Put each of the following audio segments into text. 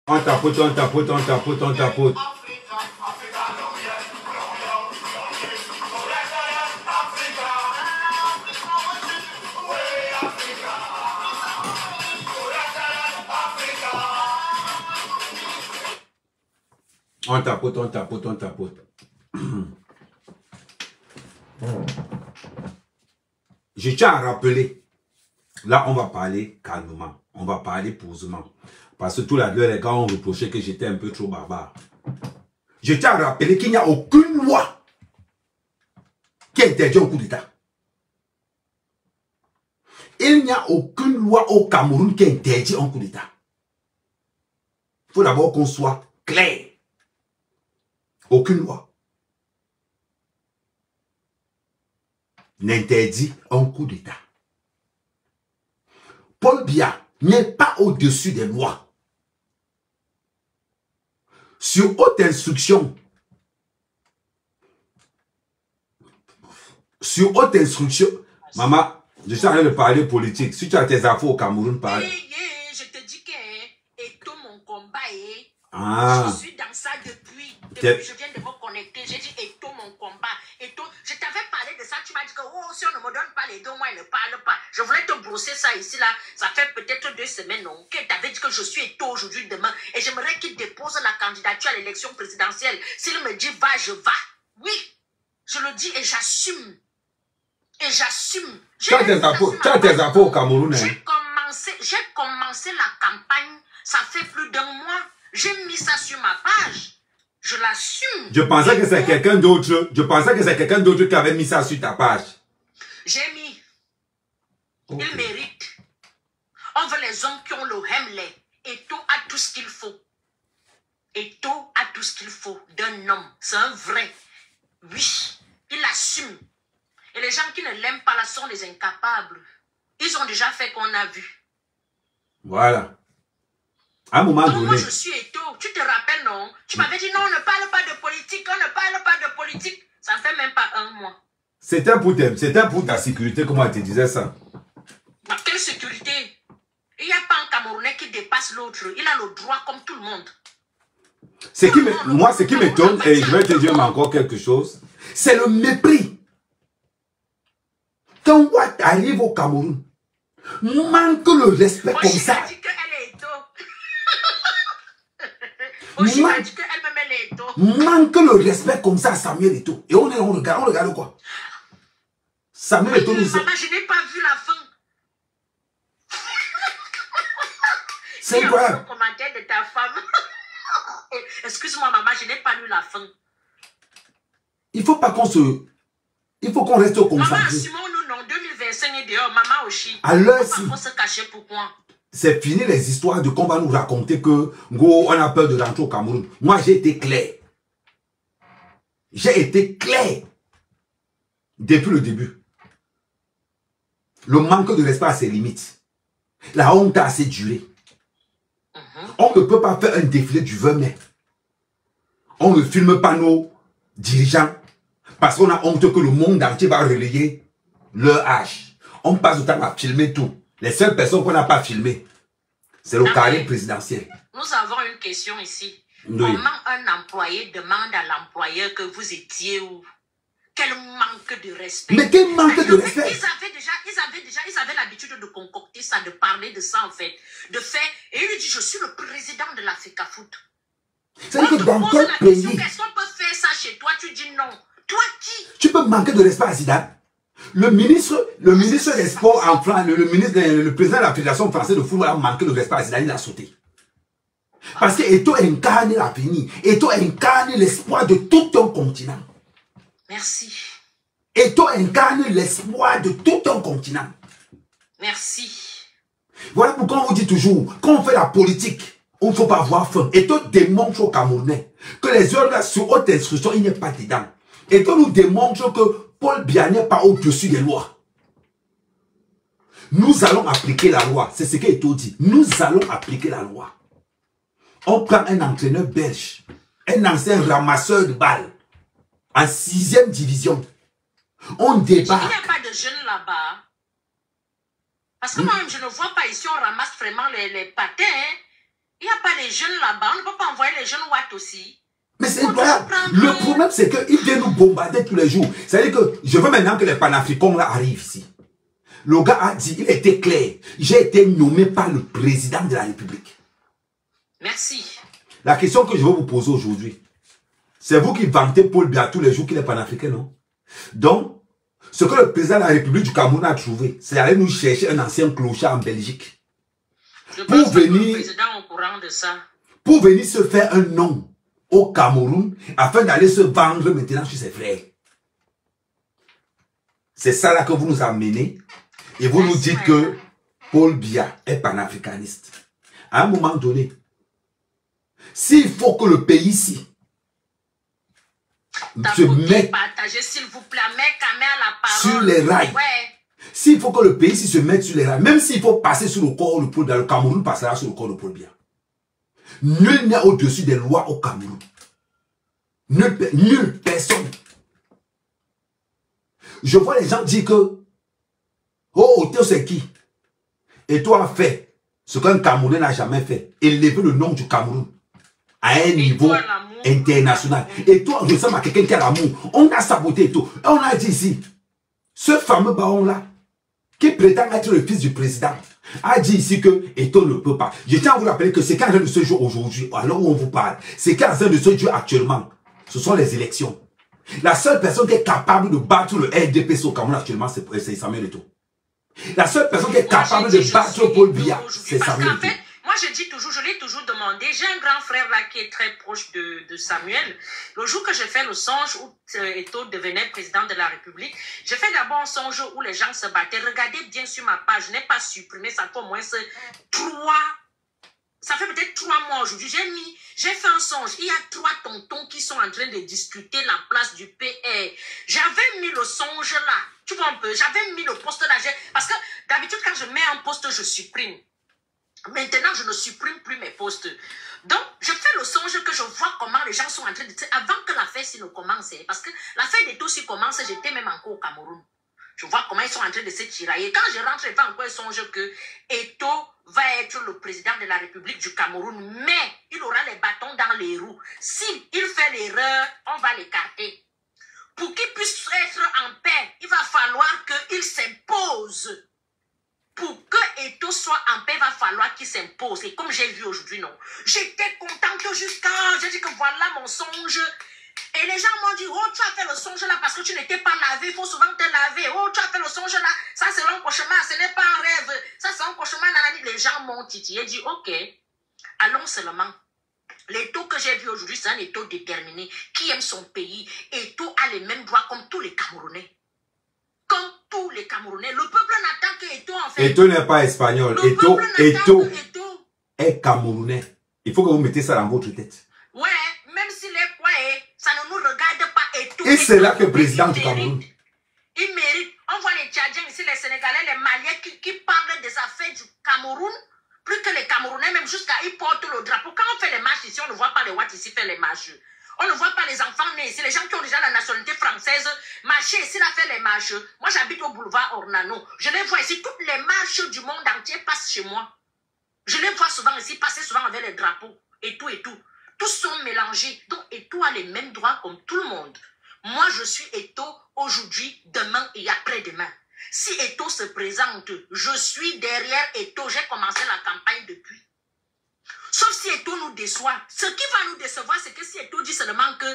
On tapote, on tapote, on tapote, on tapote. On tapote, on tapote, on tapote. Je tiens à rappeler, là on va parler calmement, on va parler posément. Parce que tout la deux les gars ont reproché que j'étais un peu trop barbare. Je tiens à rappeler qu'il n'y a aucune loi qui interdit un coup d'État. Il n'y a aucune loi au Cameroun qui interdit un coup d'État. Il faut d'abord qu'on soit clair. Aucune loi n'interdit un coup d'État. Paul Biya n'est pas au-dessus des lois. Sur haute instruction, maman, je suis en train de parler politique. Si tu as tes infos au Cameroun, parle. Je te dis que et tout mon combat est. Ah. Je suis dans ça depuis je viens de me connecter. J'ai dit et tout mon combat. Et tout, je t'avais parlé de ça. Tu m'as dit que oh, si on ne me donne pas les dons, moi il ne parle pas. Je voulais te brosser ça ici là. Ça fait peut-être 2 semaines non. Que tu avais dit que je suis Eto aujourd'hui, demain. Et j'aimerais qu'il dépose la candidature à l'élection présidentielle. S'il me dit va, je vais. Oui, je le dis et j'assume. Et j'assume. Tu as tes infos au Cameroun. J'ai commencé la campagne, ça fait plus d'1 mois. J'ai mis ça sur ma page. Je l'assume. Je pensais que c'est quelqu'un d'autre. Je pensais que c'est quelqu'un d'autre qui avait mis ça sur ta page. J'ai mis. Okay. Il mérite. On veut les hommes qui ont le Hemley. Eto a tout ce qu'il faut. Eto a tout ce qu'il faut d'un homme. C'est un vrai. Oui, il assume. Et les gens qui ne l'aiment pas là sont des incapables. Ils ont déjà fait qu'on a vu. Voilà. À un moment donné. Moi, je suis Eto. Tu te rappelles, non? Tu m'avais dit non, on ne parle pas de politique. On ne parle pas de politique. Ça ne fait même pas 1 mois. C'était pour ta sécurité, comment elle te disait ça? Mais quelle sécurité? Il n'y a pas un Camerounais qui dépasse l'autre. Il a le droit comme tout le monde. Moi, ce qui m'étonne, et je vais te dire encore quelque chose, c'est le mépris. Quand Watt arrive au Cameroun, manque le respect comme ça. Manque le respect comme ça à Samuel Eto'o. Et on regarde quoi? Samuel Eto'o nous... Maman, je n'ai pas vu la fin. C'est incroyable. Commentaire de ta femme. Excuse-moi, maman, je n'ai pas lu la fin. Il faut pas qu'on se... Il faut qu'on reste au concentré. Maman, Simon, non, 2025 est dehors. Maman aussi. À l'heure ci... Il faut se cacher pourquoi? C'est fini les histoires de qu'on va nous raconter que on a peur de rentrer au Cameroun. Moi, j'ai été clair. J'ai été clair. Depuis le début. Le manque de respect a ses limites. La honte a assez duré. On ne peut pas faire un défilé du 20 mai. On ne filme pas nos dirigeants parce qu'on a honte que le monde entier va relayer leur âge. On passe le temps à filmer tout. Les seules personnes qu'on n'a pas filmées, c'est le carré présidentiel. Nous avons une question ici. Oui. Comment un employé demande à l'employeur que vous étiez où? Quel manque de respect. Mais quel manque de respect. Ils avaient l'habitude de concocter ça, de parler de ça en fait. De faire. Et il lui dit, je suis le président de la FECAFOOT. C'est-à-dire que dans quel pays... Est-ce qu'on peut faire ça chez toi? Tu dis non. Toi qui? Tu peux manquer de respect à Zidane. Le ministre des Sports en France, le président de la Fédération française de football a manqué de respect à Zidane, il a sauté. Parce que Eto'o incarne l'avenir. Eto'o incarne l'espoir de tout un continent. Merci. Eto'o incarne l'espoir de tout un continent. Merci. Voilà pourquoi on vous dit toujours, quand on fait la politique, on ne faut pas avoir faim. Eto'o démontre aux Camerounais que les organes sur haute instruction, il n'est pas dedans. Eto'o nous démontre que Paul Biya n'est pas au-dessus des lois. Nous allons appliquer la loi. C'est ce qu'Eto'o dit. Nous allons appliquer la loi. On prend un entraîneur belge, un ancien ramasseur de balles, en 6e division. On débat. Il n'y a pas de jeunes là-bas. Parce que moi, je ne vois pas ici, on ramasse vraiment les patins. Hein. Il n'y a pas les jeunes là-bas. On ne peut pas envoyer les jeunes Watt aussi. Mais c'est incroyable. Le problème, c'est qu'il vient nous bombarder tous les jours. C'est-à-dire que je veux maintenant que les panafricains là arrivent ici. Le gars a dit, il était clair. J'ai été nommé par le président de la République. Merci. La question que je veux vous poser aujourd'hui, c'est vous qui vantez Paul Biya tous les jours qu'il est panafricain, non? Donc, ce que le président de la République du Cameroun a trouvé, c'est aller nous chercher un ancien clochard en Belgique. Pour venir se faire un nom au Cameroun afin d'aller se vendre maintenant chez ses frères. C'est ça là que vous nous amenez et vous nous dites que Paul Biya est panafricaniste. À un moment donné, s'il faut que le pays ici se mette sur les rails, s'il faut que le pays ici se mette sur les rails, même s'il faut passer sur le corps de Paul Biya, le Cameroun passera sur le corps de Paul Biya. Nul n'est au-dessus des lois au Cameroun. Nul, personne. Je vois les gens dire que oh, Théo c'est qui? Et toi a fait ce qu'un Camerounais n'a jamais fait. Élever le nom du Cameroun à un niveau international. Et toi, je ressemble à quelqu'un qui a l'amour. On a saboté et tout. Et on a dit ici, ce fameux baron-là, qui prétend être le fils du président, a dit ici que Eto'o ne peut pas. Je tiens à vous rappeler que c'est qu'en train de se jouer aujourd'hui, alors où on vous parle, c'est qu'en train de se jouer actuellement, ce sont les élections. La seule personne qui est capable de battre le RDP au Cameroun actuellement, c'est Samuel Eto'o. La seule personne qui est capable de battre Paul Biya, c'est Samuel Eto'o. Moi, je dis toujours, je l'ai toujours demandé. J'ai un grand frère là qui est très proche de Samuel. Le jour que j'ai fait le songe où Eto'o devenait président de la République, j'ai fait d'abord un songe où les gens se battaient. Regardez bien sur ma page, je n'ai pas supprimé, ça fait au moins ça fait peut-être 3 mois aujourd'hui. J'ai fait un songe. Il y a 3 tontons qui sont en train de discuter la place du PR. J'avais mis le songe là. Tu vois un peu, j'avais mis le poste là. Parce que d'habitude, quand je mets un poste, je supprime. Maintenant, je ne supprime plus mes postes. Donc, je fais le songe que je vois comment les gens sont en train de... Avant que l'affaire-ci ne commence, parce que l'affaire d'Eto'o s'y commence, j'étais même encore au Cameroun. Je vois comment ils sont en train de se tirailler. Quand je rentre, je fais encore un songe que Eto'o va être le président de la République du Cameroun, mais il aura les bâtons dans les roues. S'il fait l'erreur, on va l'écarter. Pour qu'il puisse être en paix, il va falloir qu'il s'impose. Pour que Eto'o soit en paix, il va falloir qu'il s'impose. Et comme j'ai vu aujourd'hui, non. J'étais contente jusqu'à... J'ai dit que voilà mon songe. Et les gens m'ont dit, oh, tu as fait le songe là parce que tu n'étais pas lavé. Il faut souvent te laver. Oh, tu as fait le songe là. Ça, c'est un cauchemar. Ce n'est pas un rêve. Ça, c'est un cauchemar. Les gens m'ont titillé. J'ai dit, ok, allons seulement. L'Eto'o que j'ai vu aujourd'hui, c'est un Eto'o déterminé qui aime son pays. Eto'o a les mêmes droits comme tous les Camerounais. Comme tous les Camerounais. Le peuple n'attend que Eto'o en fait. Eto'o n'est pas espagnol. Eto'o est camerounais. Il faut que vous mettez ça dans votre tête. Ouais, même s'il est quoi, ça ne nous regarde pas. Eto'o. Et c'est là que le président du Cameroun. Il mérite. On voit les Tchadiens ici, les Sénégalais, les Maliens qui parlent des affaires du Cameroun. Plus que les Camerounais, même jusqu'à ils portent le drapeau. Quand on fait les marches ici, on ne voit pas les Watt ici faire les marches. On ne voit pas les enfants nés ici. Les gens qui ont déjà la nationalité française marcher ici, là, faire les marches. Moi, j'habite au boulevard Ornano. Je les vois ici. Toutes les marches du monde entier passent chez moi. Je les vois souvent ici, passer souvent avec les drapeaux. Et tout, et tout. Tous sont mélangés. Donc, Eto'o a les mêmes droits comme tout le monde. Moi, je suis Eto'o aujourd'hui, demain et après-demain. Si Eto'o se présente, je suis derrière Eto'o. J'ai commencé la campagne depuis. Sauf si Eto'o nous déçoit. Ce qui va nous décevoir, c'est que si Eto'o dit seulement que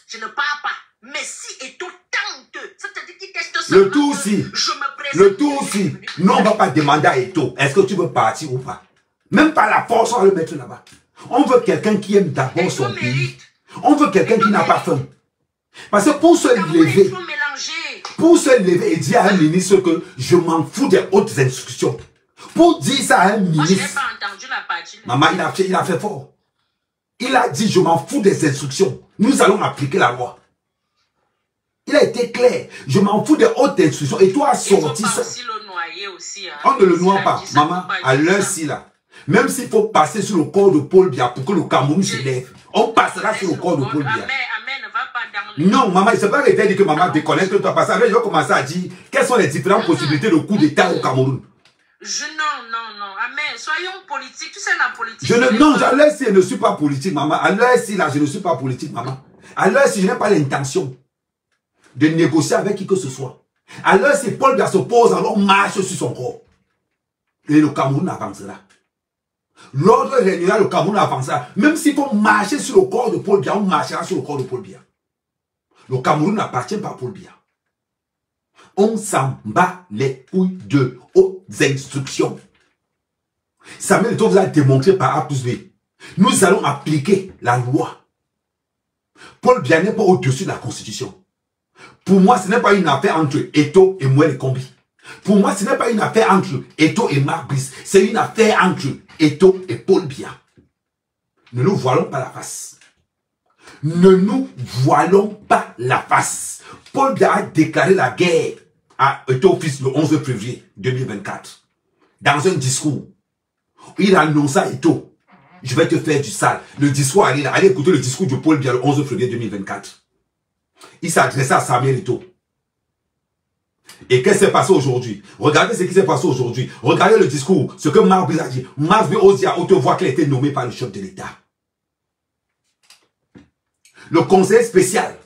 je ne pars pas. Mais si Eto'o tente, c'est-à-dire qu'il teste seulement le tout aussi, je me présente. Le tout aussi. Nous, on ne va pas demander à Eto'o, est-ce que tu veux partir ou pas? Même par la force, on va le mettre là-bas. On veut quelqu'un qui aime d'abord son pays. On veut quelqu'un qui n'a pas faim. Parce que pour se lever, et dire à un ministre que je m'en fous des hautes instructions. Pour dire ça à un ministre. Moi, je n'ai pas entendu la partie. Maman, il a fait fort. Il a dit, je m'en fous des instructions. Nous allons appliquer la loi. Il a été clair. Je m'en fous des hautes instructions. Et toi, sorti ça. Aussi le noyer aussi, hein. On ne le noie pas. Maman, à l'heure-ci, là. Même s'il faut passer sur le corps de Paul Biya pour que le Cameroun se lève, on passera sur le corps de Paul Biya. Amen, ne va pas dans les... Non, maman, il ne s'est pas arrêté de dire que maman déconnecte toi. Parce que je vais commencer à dire quelles sont les différentes possibilités de coup d'État au Cameroun. Non. Amen. Soyons politiques. Tu sais, la politique. Non, à l'heure si je ne suis pas politique, maman. À l'heure si là, je ne suis pas politique, maman. À l'heure si je n'ai pas l'intention de négocier avec qui que ce soit. À l'heure si Paul Biya se pose, alors marche sur son corps. Et le Cameroun avancera. L'ordre régnera, le Cameroun avancera. Même s'il faut marcher sur le corps de Paul Biya, on marchera sur le corps de Paul Biya. Le Cameroun n'appartient pas à Paul Biya. On s'en bat les couilles de aux instructions. Samuel Eto'o vous a démontré par A plus B. Nous allons appliquer la loi. Paul Biya n'est pas au-dessus de la Constitution. Pour moi, ce n'est pas une affaire entre Eto'o et Moelle Kombi. Pour moi, ce n'est pas une affaire entre Eto'o et Marc Brice. C'est une affaire entre Eto'o et Paul Biya. Ne nous voilons pas la face. Ne nous voilons pas la face. Paul Biya a déclaré la guerre à Eto'o fils le 11 février 2024. Dans un discours, il annonça à Eto'o, je vais te faire du sale. Le discours, allez écouter le discours de Paul Biya le 11 février 2024. Il s'adressait à Samuel Eto'o. Et qu'est-ce qui s'est passé aujourd'hui? Regardez ce qui s'est passé aujourd'hui. Regardez le discours, ce que Marc Brice a dit. Marc Brice ose dire à haute voix qu'il a été nommé par le chef de l'État. Le conseiller spécial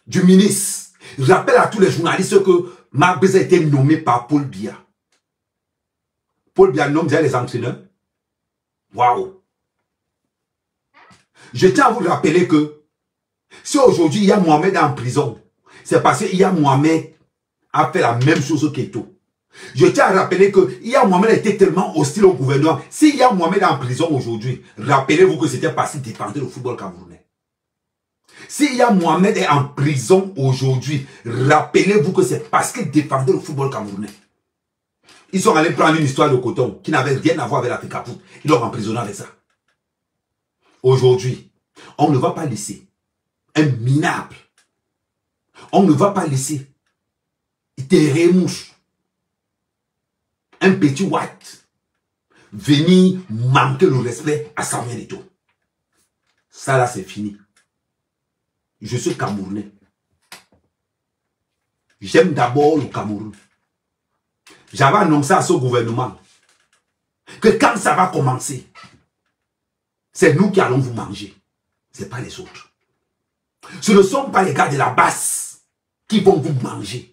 du ministre rappelle à tous les journalistes que Marc Brice a été nommé par Paul Biya. Paul Biya nomme déjà les entraîneurs. Waouh! Je tiens à vous rappeler que si aujourd'hui il y a Mohamed en prison, c'est parce qu'il y a Mohamed a fait la même chose qu'Eto'o. Je tiens à rappeler que Iya Mohamed était tellement hostile au gouvernement. Si Iya Mohamed est en prison aujourd'hui, rappelez-vous que c'était parce qu'il défendait le football camerounais. Si Iya Mohamed est en prison aujourd'hui, rappelez-vous que c'est parce qu'il défendait le football camerounais. Ils sont allés prendre une histoire de coton qui n'avait rien à voir avec l'Afrique. Ils l'ont emprisonné avec ça. Aujourd'hui, on ne va pas laisser un minable. On ne va pas laisser Teremouche, un petit white, venir manquer le respect à Samuel Eto'o. Ça là c'est fini. Je suis Camerounais. J'aime d'abord le Cameroun. J'avais annoncé à ce gouvernement que quand ça va commencer, c'est nous qui allons vous manger. Ce n'est pas les autres. Ce ne sont pas les gars de la base qui vont vous manger.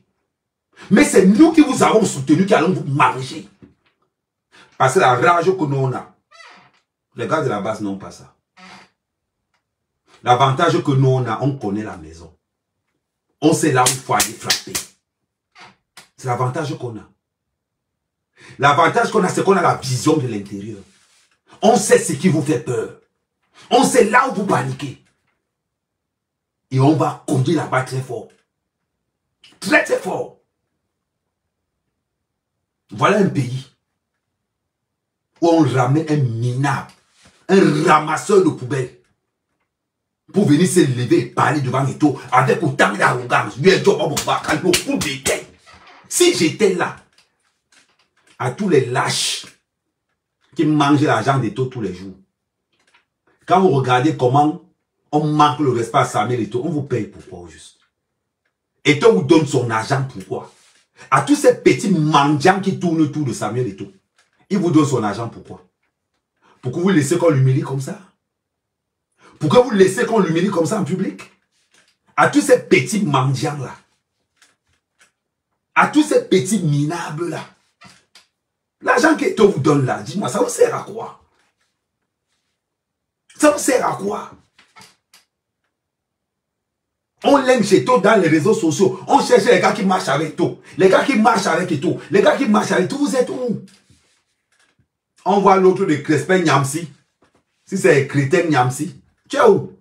Mais c'est nous qui vous avons soutenu qui allons vous manger. Parce que la rage que nous avons, les gars de la base n'ont pas ça. L'avantage que nous avons, on connaît la maison. On sait là où il faut aller frapper. C'est l'avantage qu'on a. L'avantage qu'on a, c'est qu'on a la vision de l'intérieur. On sait ce qui vous fait peur. On sait là où vous paniquez. Et on va conduire là-bas très fort. Très très fort. Voilà un pays où on ramène un minable, un ramasseur de poubelles pour venir se lever et parler devant Eto'o avec autant d'arrogance. Si j'étais là, à tous les lâches qui mangent l'argent d'Eto'o tous les jours, quand vous regardez comment on manque le respect à Samuel Eto'o, on vous paye pourquoi au juste? Eto'o vous donne son argent pourquoi? À tous ces petits mendiants qui tournent autour de Samuel Eto'o, il vous donne son argent pourquoi? Pour que vous laissez qu'on l'humilie comme ça? Pour que vous laissez qu'on l'humilie comme ça en public? À tous ces petits mendiants là, à tous ces petits minables là, l'argent qu'Eto'o vous donne là, dis-moi, ça vous sert à quoi? Ça vous sert à quoi? On lynche Eto'o dans les réseaux sociaux. On cherche les gars qui marchent avec Eto'o. Les gars qui marchent avec Eto'o. Les gars qui marchent avec Eto'o, vous êtes où? On voit l'autre de Crespin Nyamsi. Si c'est Crétin Nyamsi, tu es où?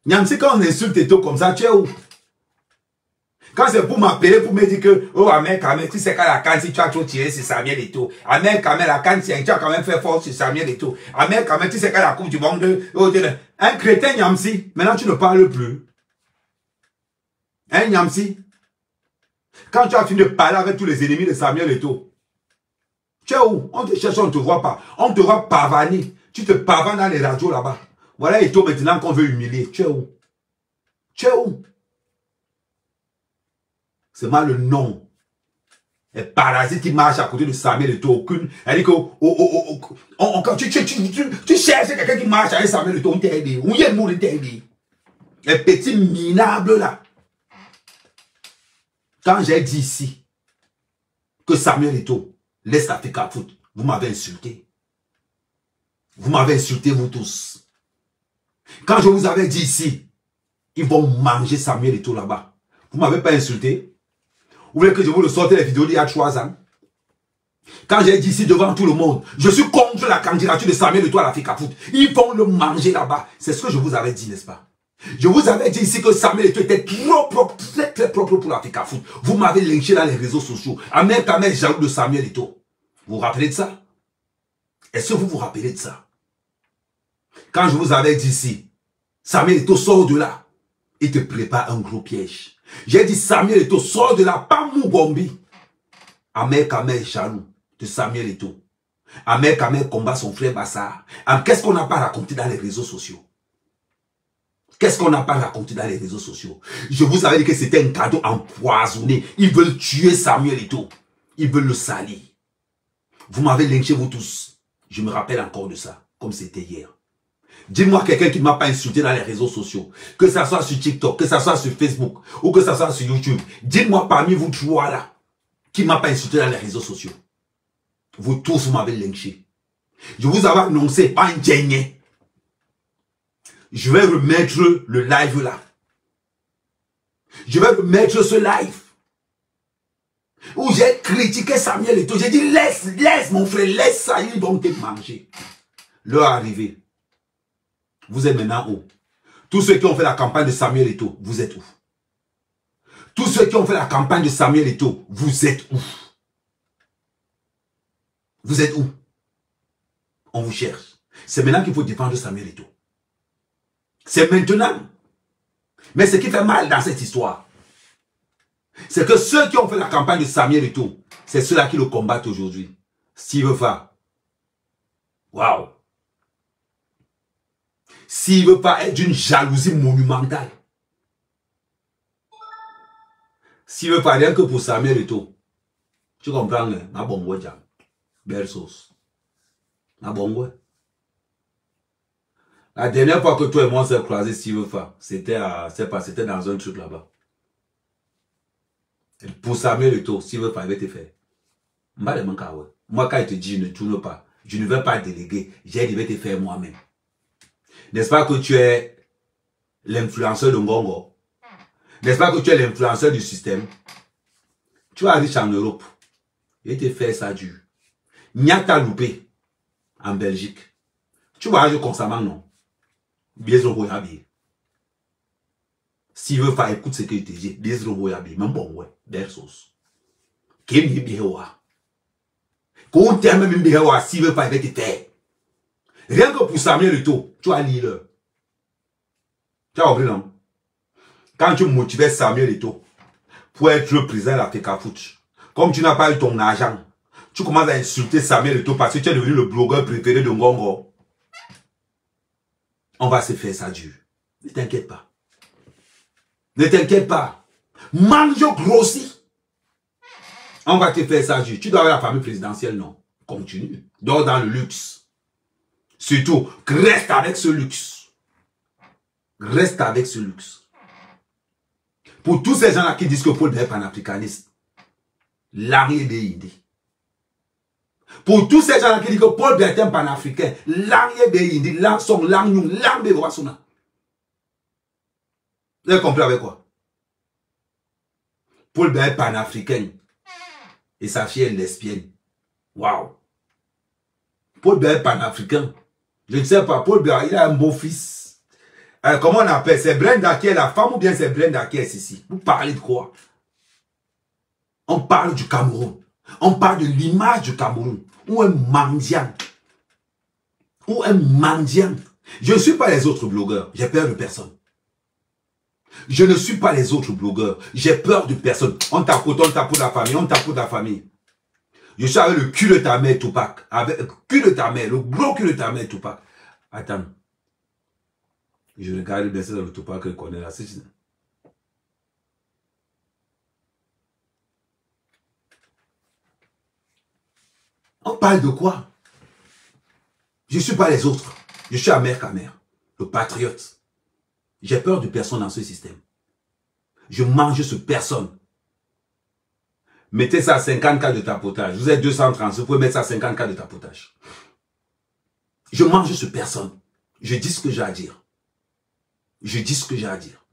Nyamsi, quand on insulte Eto'o comme ça, tu es où? Quand c'est pour m'appeler, pour me dire que, oh, Amen, quand même, tu sais qu'à la canne, si tu as trop tiré sur Samuel Eto'o. Amen, quand même, la canne, tu as quand même fait fort sur Samuel Eto'o. Amen, quand même, tu sais qu'à la coupe du monde, oh, un crétin Nyamsi, maintenant tu ne parles plus. Hein, Nyamsi? Quand tu as fini de parler avec tous les ennemis de Samuel Eto'o, tu es où? On te cherche, on ne te voit pas. On te voit pavaner. Tu te pavanes dans les radios là-bas. Voilà Eto'o maintenant qu'on veut humilier. Tu es où? Tu es où? C'est mal le nom. Les parasites qui marchent à côté de Samuel Eto'o, aucune. Elle dit que quand tu cherches quelqu'un qui marche avec Samuel Eto'o, on t'a aidé. On y est mort, on t'a aidé. Les petits minables là. Quand j'ai dit ici que Samuel Eto'o laisse l'Africa Foot, vous m'avez insulté. Vous m'avez insulté, vous tous. Quand je vous avais dit ici, ils vont manger Samuel Eto'o là-bas. Vous ne m'avez pas insulté. Vous voulez que je vous le sorte les vidéos d'il y a 3 ans? Quand j'ai dit ici devant tout le monde, je suis contre la candidature de Samuel Eto'o à l'Africa Foot. Ils vont le manger là-bas. C'est ce que je vous avais dit, n'est-ce pas? Je vous avais dit ici que Samuel Eto'o était trop propre, très très propre pour l'Africa Foot. Vous m'avez lynché dans les réseaux sociaux. Ahmed Kamel jaloux de Samuel Eto'o. Vous vous rappelez de ça? Est-ce que vous vous rappelez de ça? Quand je vous avais dit ici, Samuel Eto'o sort de là. Il te prépare un gros piège. J'ai dit Samuel Eto'o sort de là, pas Mugombi. Ahmed Kamel jaloux de Samuel Eto'o. Ahmed Kamel combat son frère Bassar. Qu'est-ce qu'on n'a pas raconté dans les réseaux sociaux? Qu'est-ce qu'on n'a pas raconté dans les réseaux sociaux? Je vous avais dit que c'était un cadeau empoisonné. Ils veulent tuer Samuel Eto'o. Ils veulent le salir. Vous m'avez lynché vous tous. Je me rappelle encore de ça, comme c'était hier. Dis-moi quelqu'un qui ne m'a pas insulté dans les réseaux sociaux. Que ça soit sur TikTok, que ça soit sur Facebook, ou que ça soit sur YouTube. Dites-moi parmi vous 3 là, qui ne m'a pas insulté dans les réseaux sociaux. Vous tous, vous m'avez lynché. Je vous avais annoncé, pas un gagné. Je vais remettre le live là. Je vais remettre ce live. Où j'ai critiqué Samuel Eto'o. J'ai dit, laisse mon frère, laisse ça, ils vont te manger. L'heure arrivée. Vous êtes maintenant où? Tous ceux qui ont fait la campagne de Samuel Eto'o, vous êtes où? Tous ceux qui ont fait la campagne de Samuel Eto'o, vous êtes où? Vous êtes où? On vous cherche. C'est maintenant qu'il faut défendre Samuel Eto'o. C'est maintenant. Mais ce qui fait mal dans cette histoire, c'est que ceux qui ont fait la campagne de Samuel Eto'o, c'est ceux-là qui le combattent aujourd'hui. S'il veut pas. Waouh. S'il veut pas être d'une jalousie monumentale. S'il veut pas rien que pour Samuel Eto'o. Tu comprends, hein? Ma bonne jam. Belle sauce. Ma bonne. La dernière fois que toi et moi on s'est croisés, s'il veut pas, c'était dans un truc là-bas. Pour Samuel Eto'o, s'il veut pas, il va te faire. Moi, quand il te dit ne tourne pas, je ne vais pas déléguer, j'ai dit, je vais te faire moi-même. N'est-ce pas que tu es l'influenceur de Ngongo? N'est-ce pas que tu es l'influenceur du système? Tu vas riche en Europe. Il te fait ça dur. Nyata loupé en Belgique. Tu vas agir constamment, non? Bien sûr, s'il veut faire, écoute ce que je te dis. Bien sûr, même bon, ouais, belle sauce. Qu'est-ce que tu veux? Qu'on t'aime même bien, s'il veut pas, il va te faire. Rien que pour Samuel Eto'o, tu vas lire l'heure. Tu as compris, non? Quand tu motivais Samuel Eto'o pour être président de l'Africa Foot, comme tu n'as pas eu ton argent, tu commences à insulter Samuel Eto'o parce que tu es devenu le blogueur préféré de Ngongo. On va se faire ça dur. Ne t'inquiète pas. Ne t'inquiète pas. Mange grossi. On va te faire ça dur. Tu dois avoir la famille présidentielle, non? Continue. Dors dans le luxe. Surtout, reste avec ce luxe. Reste avec ce luxe. Pour tous ces gens-là qui disent que Paul Biya est panafricaniste, l'arrière des idées. Pour tous ces gens-là qui disent que Paul Biya est un panafricain, l'arrière des idées, l'angson, l'angnon, l'arbe roissona. Vous avez compris avec quoi? Paul Biya est panafricain. Et sa fille est lesbienne. Waouh. Paul Biya est panafricain. Je ne sais pas, Paul Biya, il a un beau fils. Comment on appelle? C'est Brenda qui est la femme ou bien c'est Brenda qui est ici? Vous parlez de quoi? On parle du Cameroun. On parle de l'image du Cameroun. Ou un mendiant. Ou un mendiant. Je ne suis pas les autres blogueurs. J'ai peur de personne. Je ne suis pas les autres blogueurs. J'ai peur de personne. On tapote la famille. On tapote la famille. Je suis avec le cul de ta mère, Tupac. Avec le cul de ta mère. Le gros cul de ta mère, Tupac. Attends. Je regarde bien ça dans le Tupac que je connais là. On parle de quoi? Je ne suis pas les autres. Je suis amer qu'amer. Le patriote. J'ai peur de personne dans ce système. Je mange sur personne. Mettez ça à 50 cas de tapotage. Vous êtes 230, vous pouvez mettre ça à 50 cas de tapotage. Je mange sur personne. Je dis ce que j'ai à dire. Je dis ce que j'ai à dire.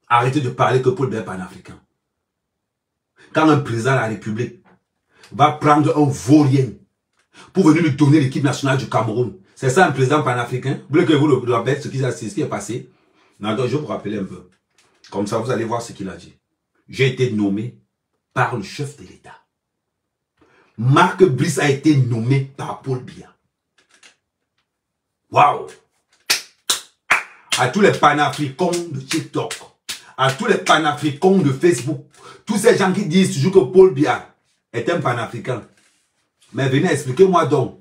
Arrêtez de parler que Paul Biya est panafricain. Quand un président de la République va prendre un vaurien pour venir lui donner l'équipe nationale du Cameroun, c'est ça un président panafricain? Vous voulez que vous le rappelez ce qui est passé? Non, donc je vais vous rappeler un peu. Comme ça, vous allez voir ce qu'il a dit. J'ai été nommé par le chef de l'État. Marc Brice a été nommé par Paul Biya. Waouh! À tous les panafricains de TikTok, à tous les panafricains de Facebook, tous ces gens qui disent toujours que Paul Biya est un panafricain. Mais venez expliquez-moi donc,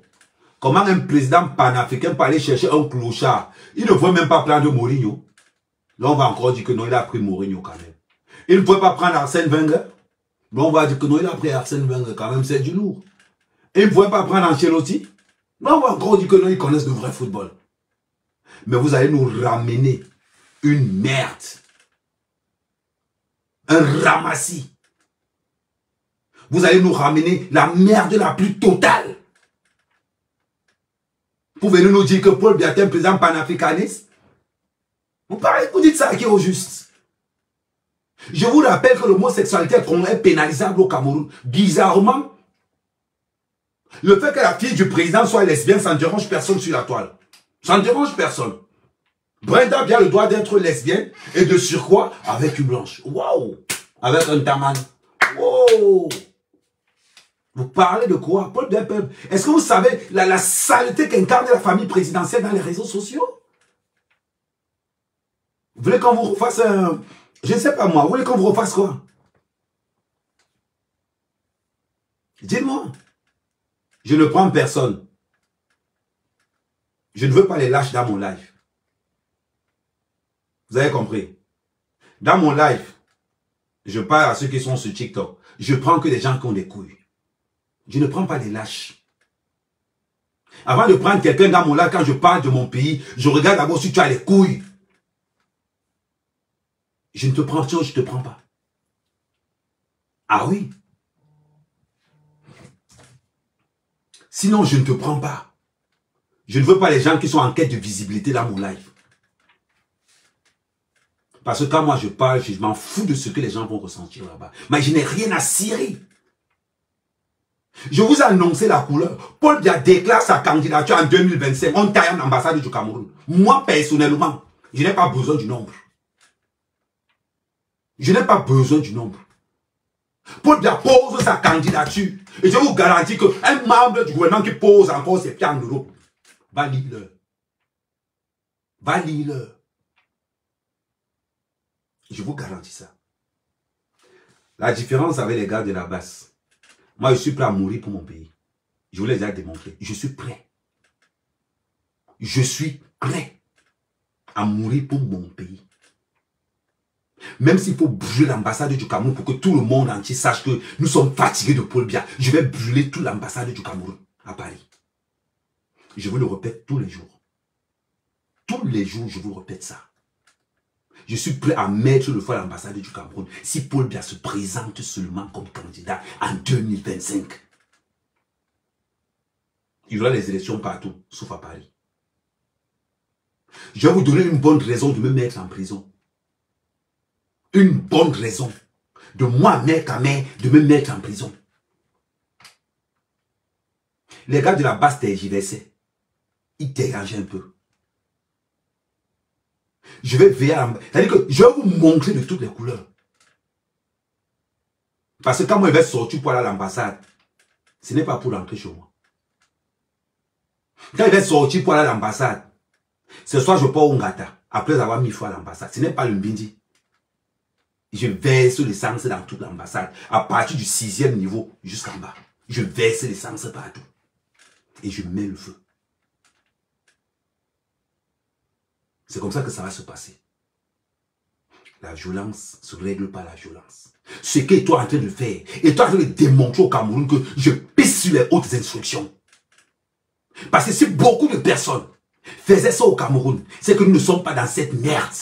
comment un président panafricain peut aller chercher un clochard? Il ne veut même pas prendre Mourinho. Là, on va encore dire que non, il a pris Mourinho quand même. Il ne pouvait pas prendre Arsène Wenger. Là, on va dire que non, il a pris Arsène Wenger quand même, c'est du lourd. Il ne pouvait pas prendre Ancelotti. Là, on va encore dire que non, ils connaissent le vrai football. Mais vous allez nous ramener une merde. Un ramassis. Vous allez nous ramener la merde la plus totale. Pour venir nous dire que Paul Biya est un président panafricaniste. Vous dites ça qui est au juste. Je vous rappelle que l'homosexualité est pénalisable au Cameroun. Bizarrement, le fait que la fille du président soit lesbienne, ça ne dérange personne sur la toile. Ça ne dérange personne. Brenda Biya a le droit d'être lesbienne et de surcroît avec une blanche. Waouh! Avec un taman. Wow! Vous parlez de quoi? Paul Biya, est-ce que vous savez la saleté qu'incarne la famille présidentielle dans les réseaux sociaux? Vous voulez qu'on vous refasse un... Je ne sais pas moi, vous voulez qu'on vous refasse quoi? Dites-moi. Je ne prends personne. Je ne veux pas les lâches dans mon live. Vous avez compris? Dans mon live, je parle à ceux qui sont sur TikTok. Je prends que des gens qui ont des couilles. Je ne prends pas les lâches. Avant de prendre quelqu'un dans mon live, quand je parle de mon pays, je regarde d'abord si tu as les couilles. Je ne te prends pas, je ne te prends pas. Ah oui? Sinon, je ne te prends pas. Je ne veux pas les gens qui sont en quête de visibilité dans mon live. Parce que quand moi je parle, je m'en fous de ce que les gens vont ressentir là-bas. Mais je n'ai rien à cirer. Je vous ai annoncé la couleur. Paul Biya déclare sa candidature en 2025. On taille en ambassade du Cameroun. Moi, personnellement, je n'ai pas besoin du nombre. Je n'ai pas besoin du nombre. Paul Biya pose sa candidature. Et je vous garantis qu'un membre du gouvernement qui pose encore ses pieds en Europe va lire-le. Va lire-le. Je vous garantis ça. La différence avec les gars de la basse. Moi, je suis prêt à mourir pour mon pays. Je vous l'ai déjà démontré. Je suis prêt. Je suis prêt à mourir pour mon pays. Même s'il faut brûler l'ambassade du Cameroun pour que tout le monde entier sache que nous sommes fatigués de Paul Biya, je vais brûler toute l'ambassade du Cameroun à Paris. Je vous le répète tous les jours. Tous les jours, je vous répète ça. Je suis prêt à mettre le feu à l'ambassade du Cameroun si Paul Biya se présente seulement comme candidat en 2025. Il y aura les élections partout, sauf à Paris. Je vais vous donner une bonne raison de me mettre en prison. Une bonne raison de moi, mec à mec, de me mettre en prison. Les gars de la basse TJVC, ils dégagent un peu. Je vais veiller à... C'est-à-dire que je vais vous montrer de toutes les couleurs. Parce que quand moi je vais sortir pour aller à l'ambassade, ce n'est pas pour rentrer chez moi. Quand je vais sortir pour aller à l'ambassade, ce soir je pars au Ngata, après avoir mis feu à l'ambassade. Ce n'est pas le Mbindi. Je verse l'essence dans toute l'ambassade, à partir du 6e niveau jusqu'en bas. Je verse l'essence partout. Et je mets le feu. C'est comme ça que ça va se passer. La violence ne se règle pas la violence. Ce que toi es en train de faire, et toi en train de démontrer au Cameroun que je pisse sur les hautes instructions. Parce que si beaucoup de personnes faisaient ça au Cameroun, c'est que nous ne sommes pas dans cette merde.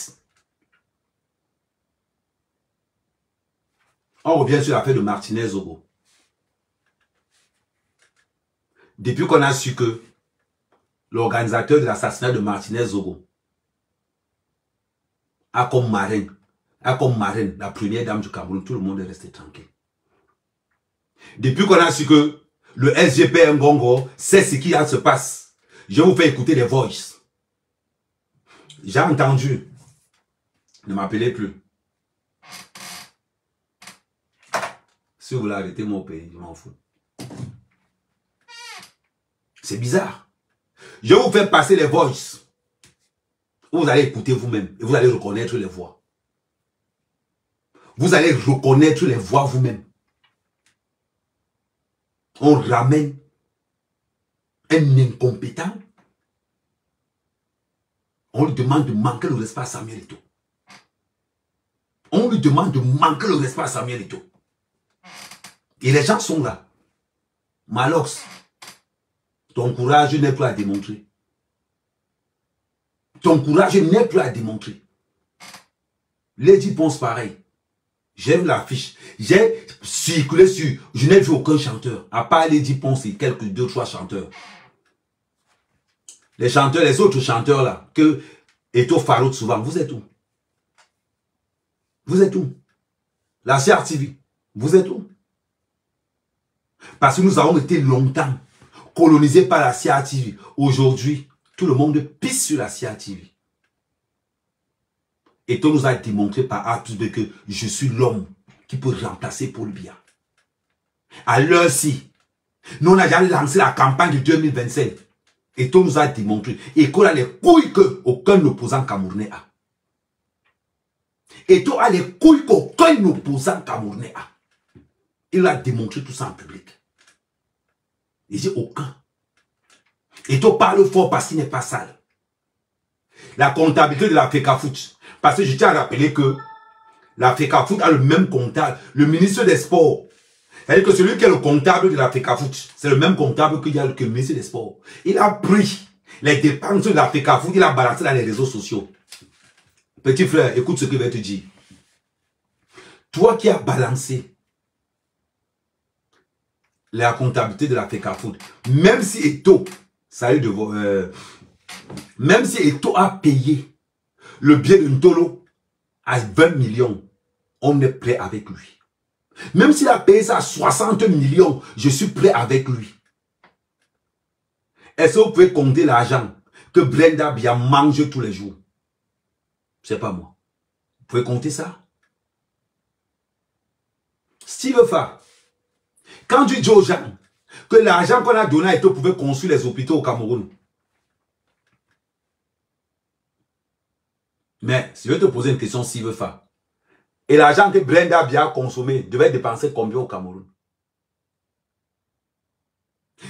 On revient sur l'affaire de Martinez Zogo. Depuis qu'on a su que l'organisateur de l'assassinat de Martinez Zogo a comme marraine la première dame du Cameroun, tout le monde est resté tranquille. Depuis qu'on a su que le SGP Ngongo sait ce qui se passe, je vous fais écouter les voices. J'ai entendu. Ne m'appelez plus. Si vous voulez arrêter mon pays, je m'en fous. C'est bizarre. Je vous fais passer les voices. Vous allez écouter vous-même et vous allez reconnaître les voix. Vous allez reconnaître les voix vous-même. On ramène un incompétent. On lui demande de manquer le respect à Samuel Eto'o. On lui demande de manquer le respect à Samuel Eto'o. Et les gens sont là. Malox, ton courage n'est plus à démontrer. Ton courage n'est plus à démontrer. Lady pense pareil. J'ai vu l'affiche. J'ai circulé sur... Je n'ai vu aucun chanteur. À part Lady Ponce et quelques 2-3 chanteurs. Les chanteurs, les autres chanteurs là, que Eto'o Farouk souvent, vous êtes où? Vous êtes où? La CRTV, vous êtes où? Parce que nous avons été longtemps colonisés par la CRTV. Aujourd'hui, tout le monde pisse sur la CRTV. Eto'o nous a démontré par A plus B que je suis l'homme qui peut remplacer Paul Biya. À l'heure-ci, nous on a déjà lancé la campagne de 2025. Eto'o nous a démontré et qu'on a les couilles qu'aucun opposant camerounais a. Eto'o a les couilles qu'aucun opposant camerounais a. Il a démontré tout ça en public. Il dit aucun. Eto'o parle fort parce qu'il n'est pas sale. La comptabilité de la FECAFOOT. Parce que je tiens à rappeler que la FECAFOOT a le même comptable. Le ministre des Sports. C'est-à-dire que celui qui est le comptable de la FECAFOOT, c'est le même comptable que le ministre des Sports. Il a pris les dépenses de la FECAFOOT, il a balancé dans les réseaux sociaux. Petit frère, écoute ce que je vais te dire. Toi qui as balancé la comptabilité de la FECAFOOT, même si Eto'o, même si Eto'o a payé le billet de Ntolo à 20 millions, on est prêt avec lui. Même s'il a payé ça à 60 millions, je suis prêt avec lui. Est-ce que vous pouvez compter l'argent que Brenda Biya mange tous les jours? C'est pas moi. Vous pouvez compter ça? Steve Fa, quand tu dis aux gens que l'argent qu'on a donné à Eto'o pouvait construire les hôpitaux au Cameroun. Mais si je vais te poser une question, Steve Fa, et l'argent que Brenda Biya a consommé devait dépenser combien au Cameroun?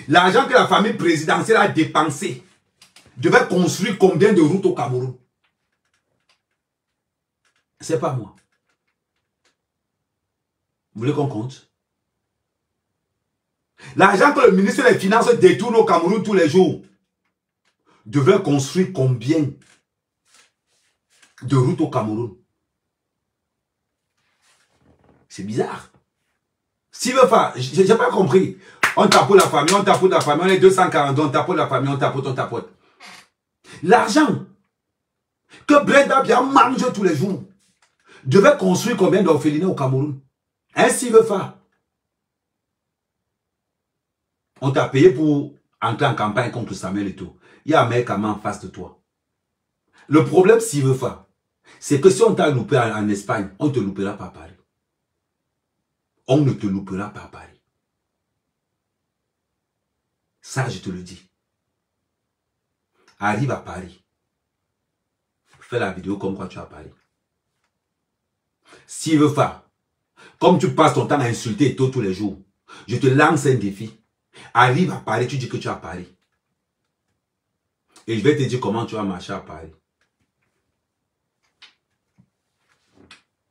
L'argent que la famille présidentielle a dépensé devait construire combien de routes au Cameroun? C'est pas moi. Vous voulez qu'on compte? L'argent que le ministre des Finances détourne au Cameroun tous les jours devait construire combien de routes au Cameroun? C'est bizarre. S'il veut faire, j'ai pas compris. On tapote la famille, on tapote la famille, on est 242, on tapote la famille, on tapote. L'argent que Brenda Biya mange tous les jours devait construire combien d'orphelinats au Cameroun? Hein, s'il veut faire. On t'a payé pour entrer en campagne contre Samuel Eto'o. Il y a un mec en face de toi. Le problème, s'il veut faire, c'est que si on t'a loupé en Espagne, on ne te loupera pas à Paris. On ne te loupera pas à Paris. Ça, je te le dis. Arrive à Paris. Fais la vidéo comme quoi tu es à Paris. S'il veut faire, comme tu passes ton temps à insulter Eto'o tous les jours, je te lance un défi. Arrive à Paris, tu dis que tu es à Paris. Et je vais te dire comment tu vas marcher à Paris.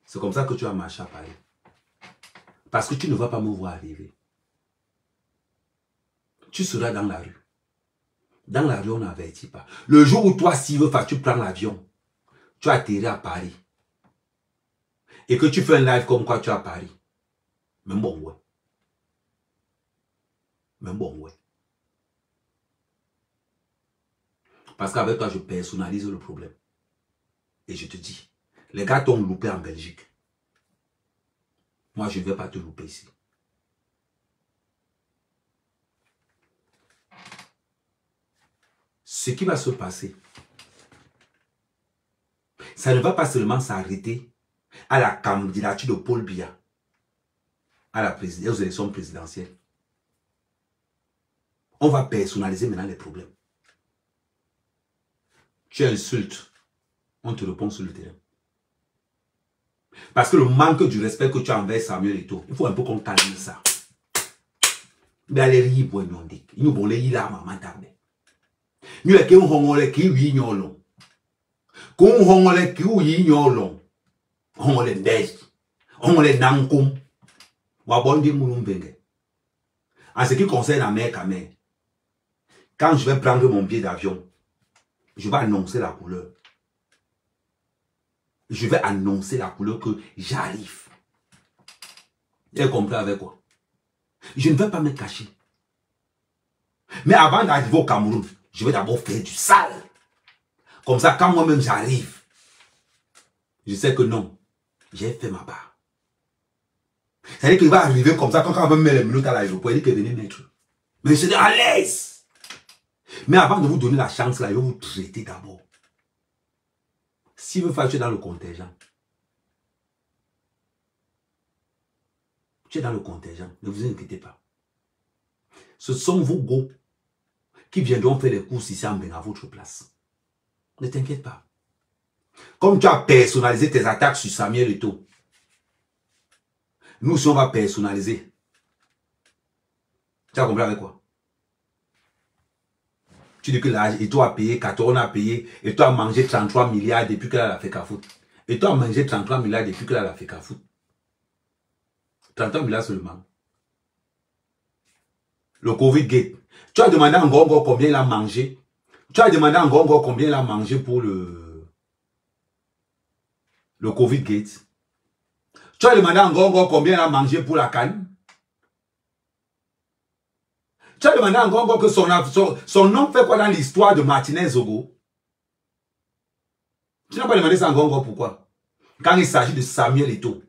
C'est comme ça que tu vas marcher à Paris. Parce que tu ne vas pas me voir arriver. Tu seras dans la rue. Dans la rue, on n'avertit pas. Le jour où toi, si tu prends l'avion, tu atterris à Paris. Et que tu fais un live comme quoi tu es à Paris. Même bon, ouais. Même bon, ouais. Parce qu'avec toi, je personnalise le problème. Et je te dis, les gars t'ont loupé en Belgique. Moi, je ne vais pas te louper ici. Ce qui va se passer, ça ne va pas seulement s'arrêter à la candidature de Paul Biya aux élections présidentielles. On va personnaliser maintenant les problèmes. Tu insultes, on te répond sur le terrain. Parce que le manque du respect que tu as envers Samuel Eto'o, il faut un peu qu'on calme ça. Mais allez rire pour nous dire, nous voulons y la maman tarde. Nous les qui ont les qui oui nyolon, qu'on ont les qui oui nyolon, on les neige, on les nankum, wabondi mounumbenge. En ce qui concerne la mer Kamer, quand je vais prendre mon billet d'avion, je vais annoncer la couleur. Je vais annoncer la couleur que j'arrive. Vous avez compris avec quoi? Je ne vais pas me cacher. Mais avant d'arriver au Cameroun, je vais d'abord faire du sale. Comme ça, quand moi-même j'arrive, je sais que non, j'ai fait ma part. C'est-à-dire qu'il va arriver comme ça, quand on va me mettre les minutes à l'aéroport, il dit que venez mettre. Mais je suis à l'aise. Mais avant de vous donner la chance, là, je vais vous traiter d'abord. Si vous faites, tu es dans le contingent. Tu es dans le contingent, ne vous inquiétez pas. Ce sont vos go qui viendront faire les courses ici en à votre place. Ne t'inquiète pas. Comme tu as personnalisé tes attaques sur Samuel Eto'o, nous aussi on va personnaliser. Tu as compris avec quoi? Tu dis que là, Eto'o a payé, 14 on a payé, Eto'o a mangé 33 milliards depuis qu'elle a fait qu'à foutre. Eto'o a mangé 33 milliards depuis qu'elle a fait qu'à foutre. 33 milliards seulement. Le Covid-Gate. Tu as demandé à Ngongo combien il a mangé. Tu as demandé à Ngongo combien il a mangé pour le Covid-Gate. Tu as demandé à Ngongo combien il a mangé pour la canne. Tu as demandé à Ngongo que son nom fait quoi dans l'histoire de Martinez Zogo. Tu n'as pas demandé ça à Ngongo pourquoi? Quand il s'agit de Samuel Eto'o,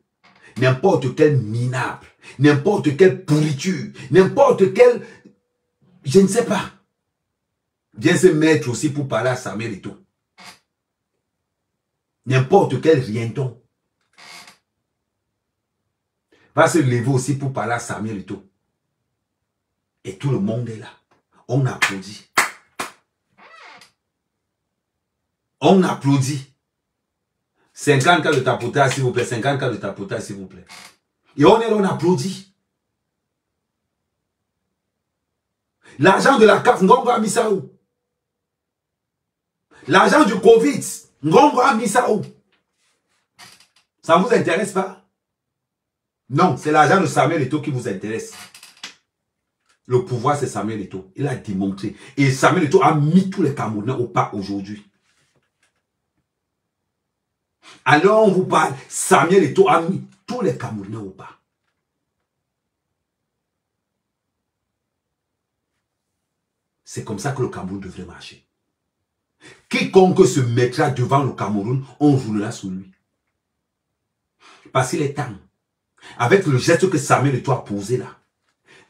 n'importe quel minable, n'importe quelle pourriture, n'importe quel... Je ne sais pas. Viens se mettre aussi pour parler à Samuel Eto'o. N'importe quel rienton va se lever aussi pour parler à Samuel Eto'o. Et tout le monde est là. On applaudit. On applaudit. 50 cas de tapotage, s'il vous plaît. 50 cas de tapotage, s'il vous plaît. Et on est là, on applaudit. L'argent de la CAF, Ngongo a mis ça où? L'argent du Covid, Ngongo a mis ça où? Ça ne vous intéresse pas? Non, c'est l'argent de Samuel Eto'o qui vous intéresse. Le pouvoir, c'est Samuel Eto'o. Il a démontré. Et Samuel Eto'o a mis tous les Camerounais au pas aujourd'hui. Alors on vous parle, Samuel Eto'o a mis tous les Camerounais au pas. C'est comme ça que le Cameroun devrait marcher. Quiconque se mettra devant le Cameroun, on roulera sur lui. Parce qu'il est temps. Avec le geste que Samuel Eto'o a posé là,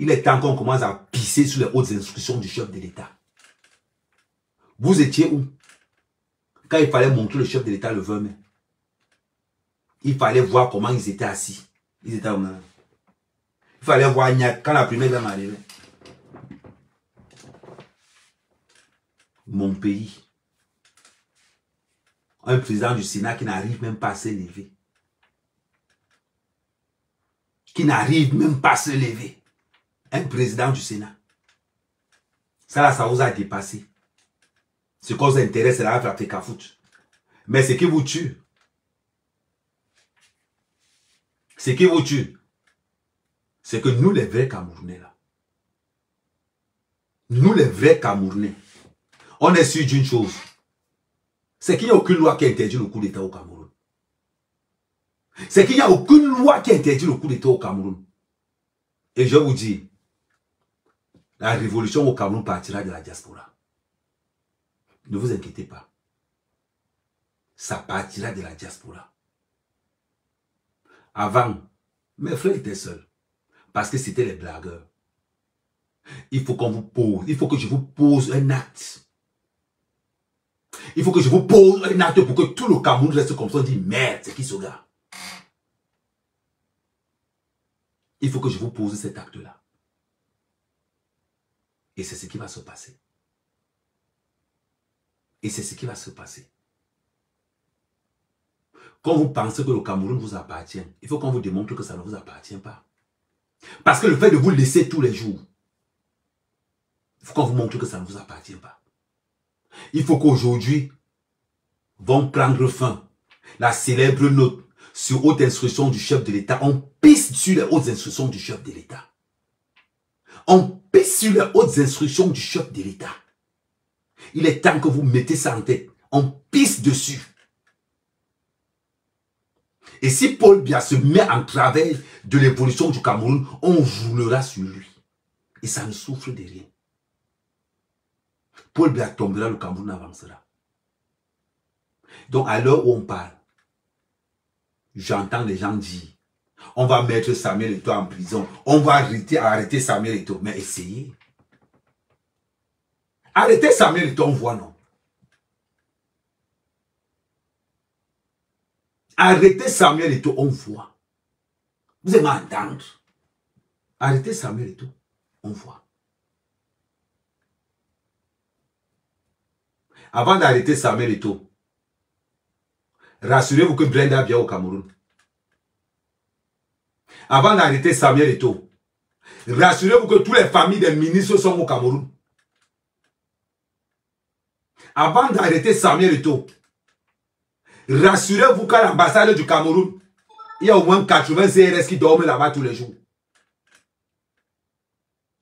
il est temps qu'on commence à pisser sur les hautes instructions du chef de l'État. Vous étiez où? Quand il fallait montrer le chef de l'État le 20 mai. Il fallait voir comment ils étaient assis. Ils étaient au moment. Il fallait voir Niak quand la première dame arrivait. Mon pays. Un président du Sénat qui n'arrive même pas à se lever. Qui n'arrive même pas à se lever. Un président du Sénat. Ça là, ça vous a dépassé. Ce qui vous intéresse, c'est la Afrique à foot. Mais ce qui vous tue, Ce qui vous tue, c'est que nous, les vrais Camerounais, là, nous, les vrais Camerounais, on est sûr d'une chose. C'est qu'il n'y a aucune loi qui interdit le coup d'État au Cameroun. C'est qu'il n'y a aucune loi qui interdit le coup d'État au Cameroun. Et je vous dis, la révolution au Cameroun partira de la diaspora. Ne vous inquiétez pas. Ça partira de la diaspora. Avant, mes frères étaient seuls. Parce que c'était les blagueurs. Il faut qu'on vous pose. Il faut que je vous pose un acte. Il faut que je vous pose un acte pour que tout le Cameroun reste comme ça. On dit merde, c'est qui ce gars? Il faut que je vous pose cet acte-là. Et c'est ce qui va se passer. Et c'est ce qui va se passer. Quand vous pensez que le Cameroun vous appartient, il faut qu'on vous démontre que ça ne vous appartient pas. Parce que le fait de vous laisser tous les jours, il faut qu'on vous montre que ça ne vous appartient pas. Il faut qu'aujourd'hui, vont prendre fin la célèbre note sur haute instruction du chef de l'État. On pisse sur les hautes instructions du chef de l'État. On pisse sur les hautes instructions du chef de l'État. Il est temps que vous mettez ça en tête. On pisse dessus. Et si Paul Biya se met en travers de l'évolution du Cameroun, on roulera sur lui. Et ça ne souffre de rien. Paul Biya tombera, le Cameroun avancera. Donc à l'heure où on parle, j'entends les gens dire, on va mettre Samuel Eto'o en prison, on va arrêter Samuel Eto'o. Mais essayez. Arrêtez Samuel Eto'o, on voit non. Arrêtez Samuel Eto'o, on voit. Vous allez m'entendre. Arrêtez Samuel Eto'o, on voit. Avant d'arrêter Samuel Eto'o, rassurez-vous que Brenda vient au Cameroun. Avant d'arrêter Samuel Eto'o, rassurez-vous que toutes les familles des ministres sont au Cameroun. Avant d'arrêter Samuel Eto'o, rassurez-vous qu'à l'ambassade du Cameroun, il y a au moins 80 CRS qui dorment là-bas tous les jours.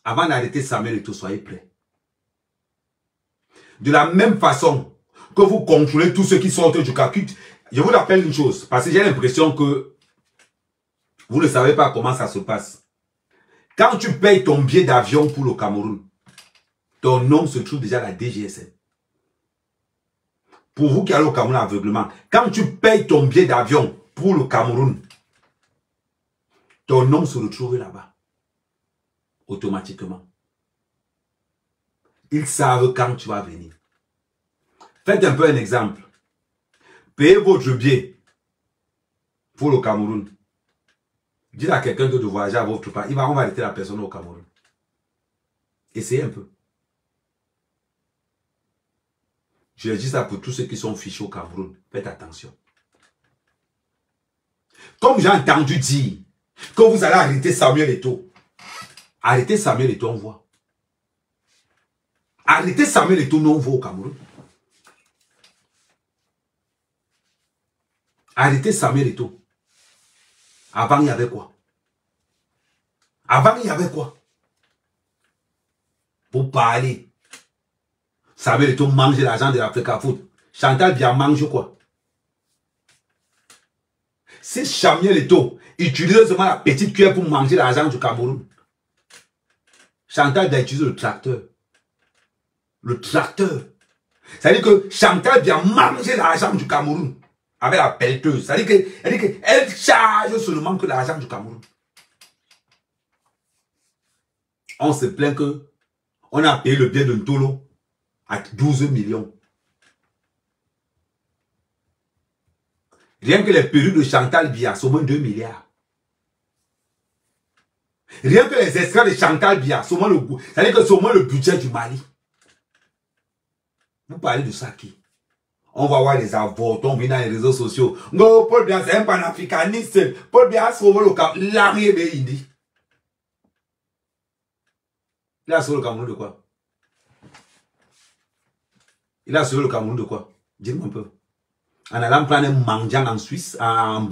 Avant d'arrêter Samuel Eto'o, soyez prêts. De la même façon que vous contrôlez tous ceux qui sortent du CACUT, je vous rappelle une chose, parce que j'ai l'impression que vous ne savez pas comment ça se passe. Quand tu payes ton billet d'avion pour le Cameroun, ton nom se trouve déjà à la DGSN. Pour vous qui allez au Cameroun aveuglement, quand tu payes ton billet d'avion pour le Cameroun, ton nom se retrouve là-bas. Automatiquement. Ils savent quand tu vas venir. Faites un peu un exemple. Payez votre billet pour le Cameroun. Dites à quelqu'un de voyager à votre part. On va arrêter la personne au Cameroun. Essayez un peu. Je dis ça pour tous ceux qui sont fichés au Cameroun. Faites attention. Comme j'ai entendu dire que vous allez arrêter Samuel Eto'o. Arrêtez Samuel Eto'o, on voit. Arrêtez Samuel Eto'o, non, on voit au Cameroun. Arrêtez Samuel Eto'o. Avant, il y avait quoi? Avant, il y avait quoi? Pour parler. Samuel Eto'o mange l'argent de l'Africa Foot. Chantal Biya mange quoi? Si Samuel Eto'o utilise seulement la petite cuillère pour manger l'argent du Cameroun, Chantal Biya utilise le tracteur. Le tracteur. C'est-à-dire que Chantal Biya mange l'argent du Cameroun avec la pelleteuse. C'est-à-dire qu'elle charge seulement que l'argent du Cameroun. On se plaint que on a payé le billet de Ntolo à 12 millions. Rien que les perruques de Chantal Biya, c'est au moins 2 milliards. Rien que les extraits de Chantal Biya, c'est au moins le budget du Mali. Vous parlez de ça qui? On va voir les avortons venir dans les réseaux sociaux. Non, Paul Biya, c'est un panafricaniste. Paul Biya a sauvé le Cameroun. L'arrivée, il dit. Il a sauvé le Cameroun de quoi? Il a sauvé le Cameroun de quoi? Dis-moi un peu. En allant prendre un mendiant en Suisse, en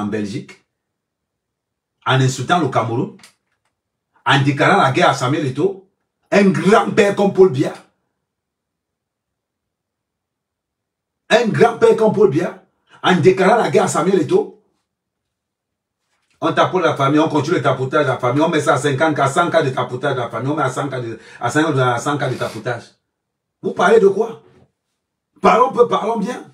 Belgique. en insultant le Cameroun, en déclarant la guerre à Samuel Eto'o, un grand-père comme Paul Biya. Un grand-père comme Paul Biya, en déclarant la guerre à Samuel Eto'o. On tapote la famille, on continue le tapotage de la famille, on met ça à 50 cas, 100 cas de tapotage de la famille, on met à 100 cas de tapotage. Vous parlez de quoi? Parlons peu, parlons bien.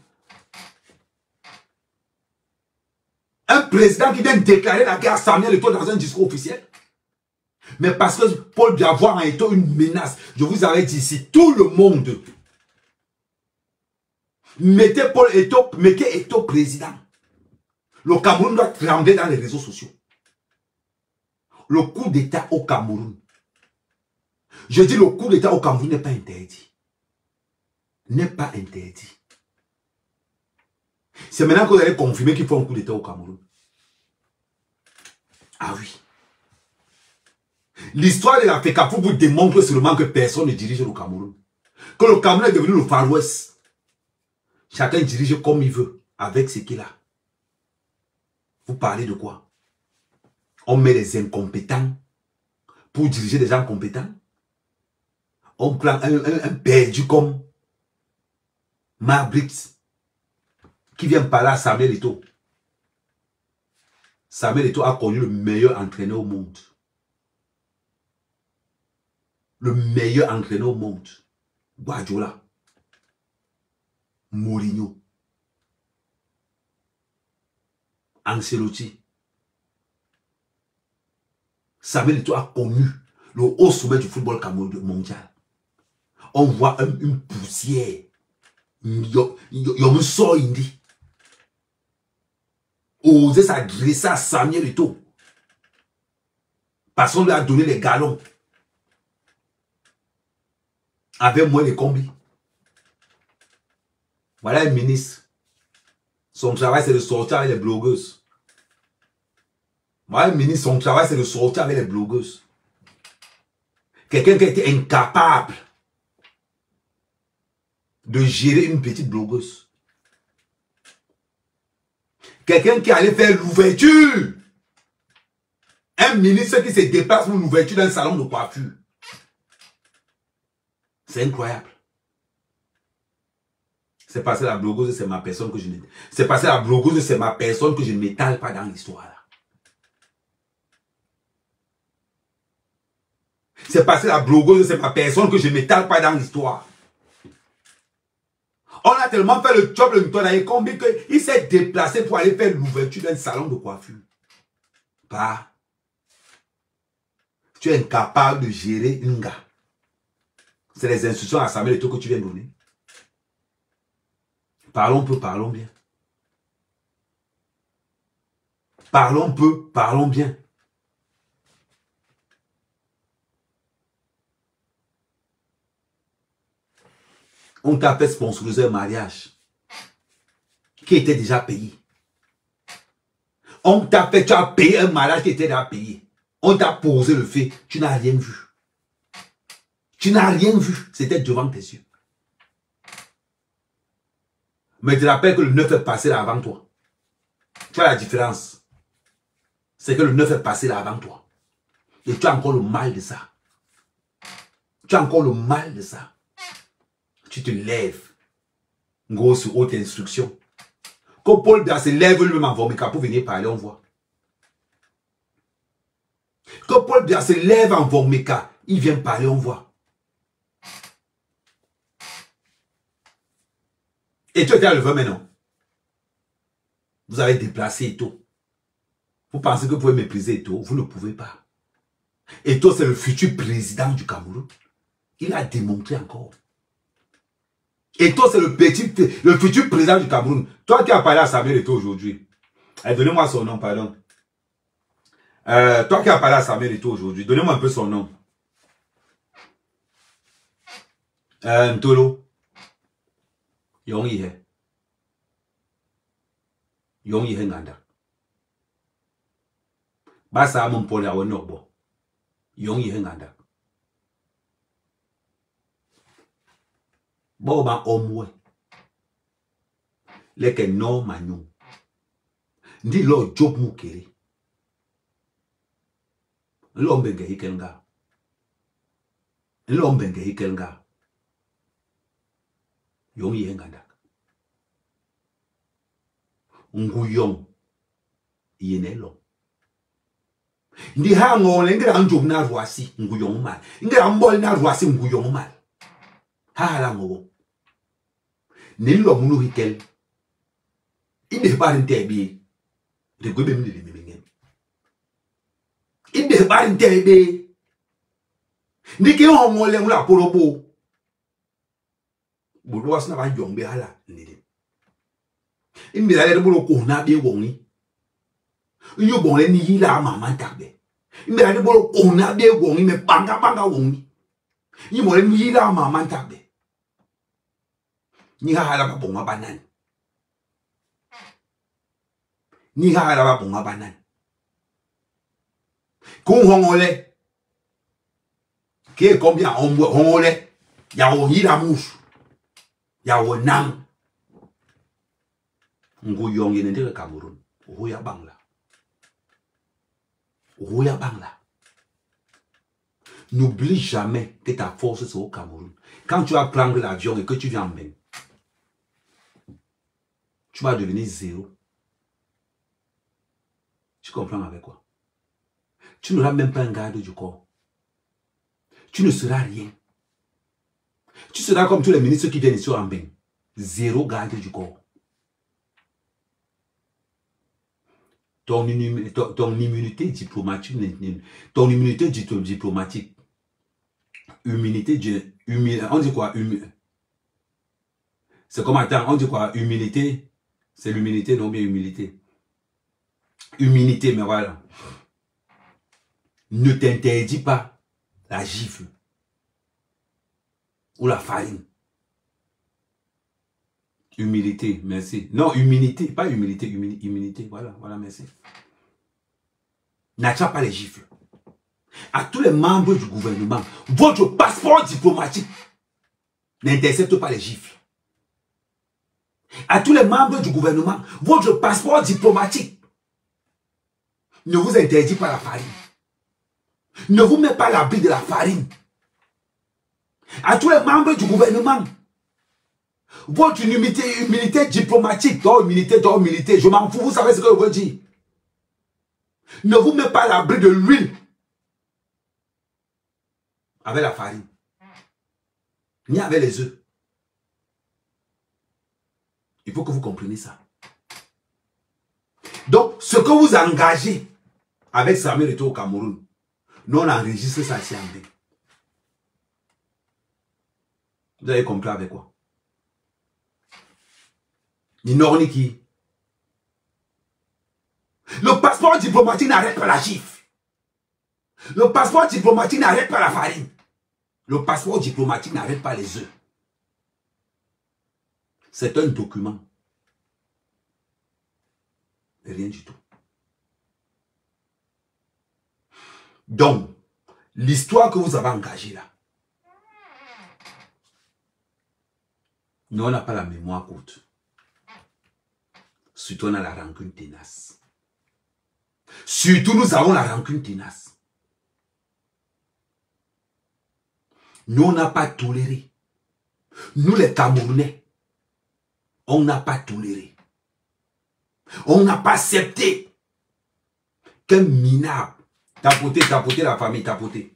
Un président qui vient déclarer la guerre à Samuel Eto'o dans un discours officiel. Mais parce que Paul Biya voit en Eto'o une menace, je vous avais dit ici, tout le monde, mettez Paul Eto'o, mettez Eto'o président. Le Cameroun doit trembler dans les réseaux sociaux. Le coup d'État au Cameroun. Je dis le coup d'État au Cameroun n'est pas interdit. N'est pas interdit. C'est maintenant que vous allez confirmer qu'il faut un coup d'État au Cameroun. Ah oui. L'histoire de la FECAFO vous démontre seulement que personne ne dirige le Cameroun. Que le Cameroun est devenu le Far West. Chacun dirige comme il veut, avec ce qu'il a. Vous parlez de quoi? On met les incompétents pour diriger des gens compétents. On prend un perdu comme Marbrix qui vient parler à Samuel Eto'o. Samuel Eto'o a connu le meilleur entraîneur au monde. Le meilleur entraîneur au monde. Guardiola. Mourinho. Ancelotti. Samuel Eto'o a connu le haut sommet du football mondial. On voit une poussière. Yom so indi. Oser s'adresser à Samuel Eto'o. Parce qu'on lui a donné les galons. Avec moins les combis. Voilà un ministre. Son travail, c'est de sortir avec les blogueuses. Voilà un ministre, son travail, c'est de sortir avec les blogueuses. Quelqu'un qui a été incapable de gérer une petite blogueuse. Quelqu'un qui allait faire l'ouverture. Un ministre qui se déplace pour l'ouverture d'un salon de coiffure. C'est incroyable. C'est parce que la blogueuse, c'est ma personne que je ne... C'est parce que la blogueuse, c'est ma personne que je ne m'étale pas dans l'histoire. C'est parce que la blogueuse, c'est ma personne que je ne m'étale pas dans l'histoire. On a tellement fait le job de Ntonaye Kombi qu'il s'est déplacé pour aller faire l'ouverture d'un salon de coiffure. Bah, tu es incapable de gérer une gars. C'est les instructions à Samuel Eto'o que tu viens donner. Parlons peu, parlons bien. Parlons peu, parlons bien. On t'a fait sponsoriser un mariage qui était déjà payé. On t'a fait, tu as payé un mariage qui était déjà payé. On t'a posé le fait, tu n'as rien vu. Tu n'as rien vu, c'était devant tes yeux. Mais tu te rappelles que le 9 est passé là avant toi. Tu vois la différence? C'est que le 9 est passé là avant toi. Et tu as encore le mal de ça. Tu as encore le mal de ça. Tu te lèves. Gros sur haute instruction. Quand Paul Biya se lève lui-même en Vormika pour venir parler, on voit. Quand Paul Biya se lève en Vormika, il vient parler, on voit. Et tu étais à le voir maintenant. Vous avez déplacé Eto'o. Vous pensez que vous pouvez mépriser Eto'o? Vous ne pouvez pas. Eto'o, c'est le futur président du Cameroun. Il a démontré encore. Eto'o, c'est le futur président du Cameroun. Toi qui as parlé à Samuel Eto'o aujourd'hui. Donnez-moi son nom, pardon. Toi qui as parlé à Samuel Eto'o aujourd'hui, donnez-moi un peu son nom. Ntolo. Yongi he. Yongi he nganda. Basa mon pole awe nokbo. Yongi he nganda. Boba omwe. Leke no manyo. Ndi lo job mukere. L'homme hikelnga. L'homme hikelnga. Yong yengandak. Nguyong yenelo. Ndi hango lengra anjom na ruasi nguyong mal. Ngra mbol na ruasi nguyong mal. Hala ngo. Nilo munu hikel. Inde parente bi. De gobe mi de mi. Inde parente bi. Ndiki hongo le mula porobo. Bodoas na ba yong be hala nidi. Imbi la le bolo ko na be woni. Yo bon le ni yila mama takbe. Imbi la le bolo ko na be woni me banga woni. Yi mo le ni yila mama takbe. Ni hala ba bonga banan. Ni hala ba bonga banan. Kon hongole. Ke combien on hongole? Ya o yila mouche. Ya o nam. Nguyong yene Cameroun. Oya bangla. Oya bangla. N'oublie jamais que ta force c'est au Cameroun. Quand tu vas prendre l'avion et que tu viens en main, tu vas devenir zéro. Tu comprends avec quoi? Tu n'auras même pas un garde du corps. Tu ne seras rien. Tu seras comme tous les ministres qui viennent ici en bain. Zéro garde du corps. Ton immunité diplomatique, on dit quoi? C'est comme, attends, on dit quoi? Humilité, c'est l'humilité, non bien humilité. Humilité, mais voilà. Ne t'interdis pas la gifle ou la farine. Humilité, merci. Non, humilité, pas humilité, humilité, voilà, merci. N'attire pas les gifles. À tous les membres du gouvernement, votre passeport diplomatique n'intercepte pas les gifles. À tous les membres du gouvernement, votre passeport diplomatique ne vous interdit pas la farine. Ne vous met pas l'abri de la farine. À tous les membres du gouvernement, votre humilité diplomatique, humilité, je m'en fous, vous savez ce que je veux dire. Ne vous mettez pas à l'abri de l'huile avec la farine, ni avec les œufs. Il faut que vous compreniez ça. Donc, ce que vous engagez avec Samuel Eto'o au Cameroun, nous on enregistre ça ici en B. Vous avez compris avec quoi? Qui? Le passeport diplomatique n'arrête pas la gifle. Le passeport diplomatique n'arrête pas la farine. Le passeport diplomatique n'arrête pas les œufs. C'est un document. Et rien du tout. Donc, l'histoire que vous avez engagée là, nous on n'a pas la mémoire courte. Surtout, on a la rancune tenace. Surtout, nous avons la rancune tenace. Nous, on n'a pas toléré. Nous, les Camerounais, on n'a pas toléré. On n'a pas accepté qu'un minable tapoter la famille, tapoter.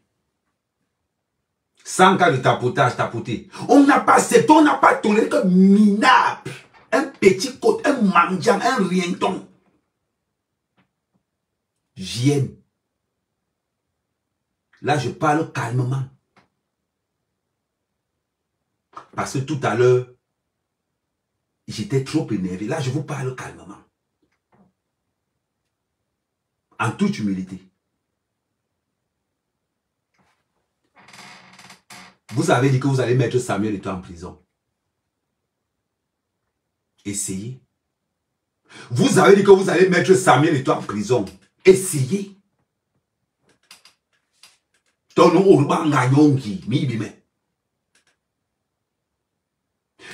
100 cas de tapoter. On n'a pas accepté, on n'a pas toléré qu'un minable, un petit côte, un mendiant, un rienton vienne. Là, je parle calmement. Parce que tout à l'heure, j'étais trop énervé. Là, je vous parle calmement. En toute humilité. Vous avez dit que vous allez mettre Samuel Eto'o en prison. Essayez. Vous avez dit que vous allez mettre Samuel Eto'o en prison. Essayez.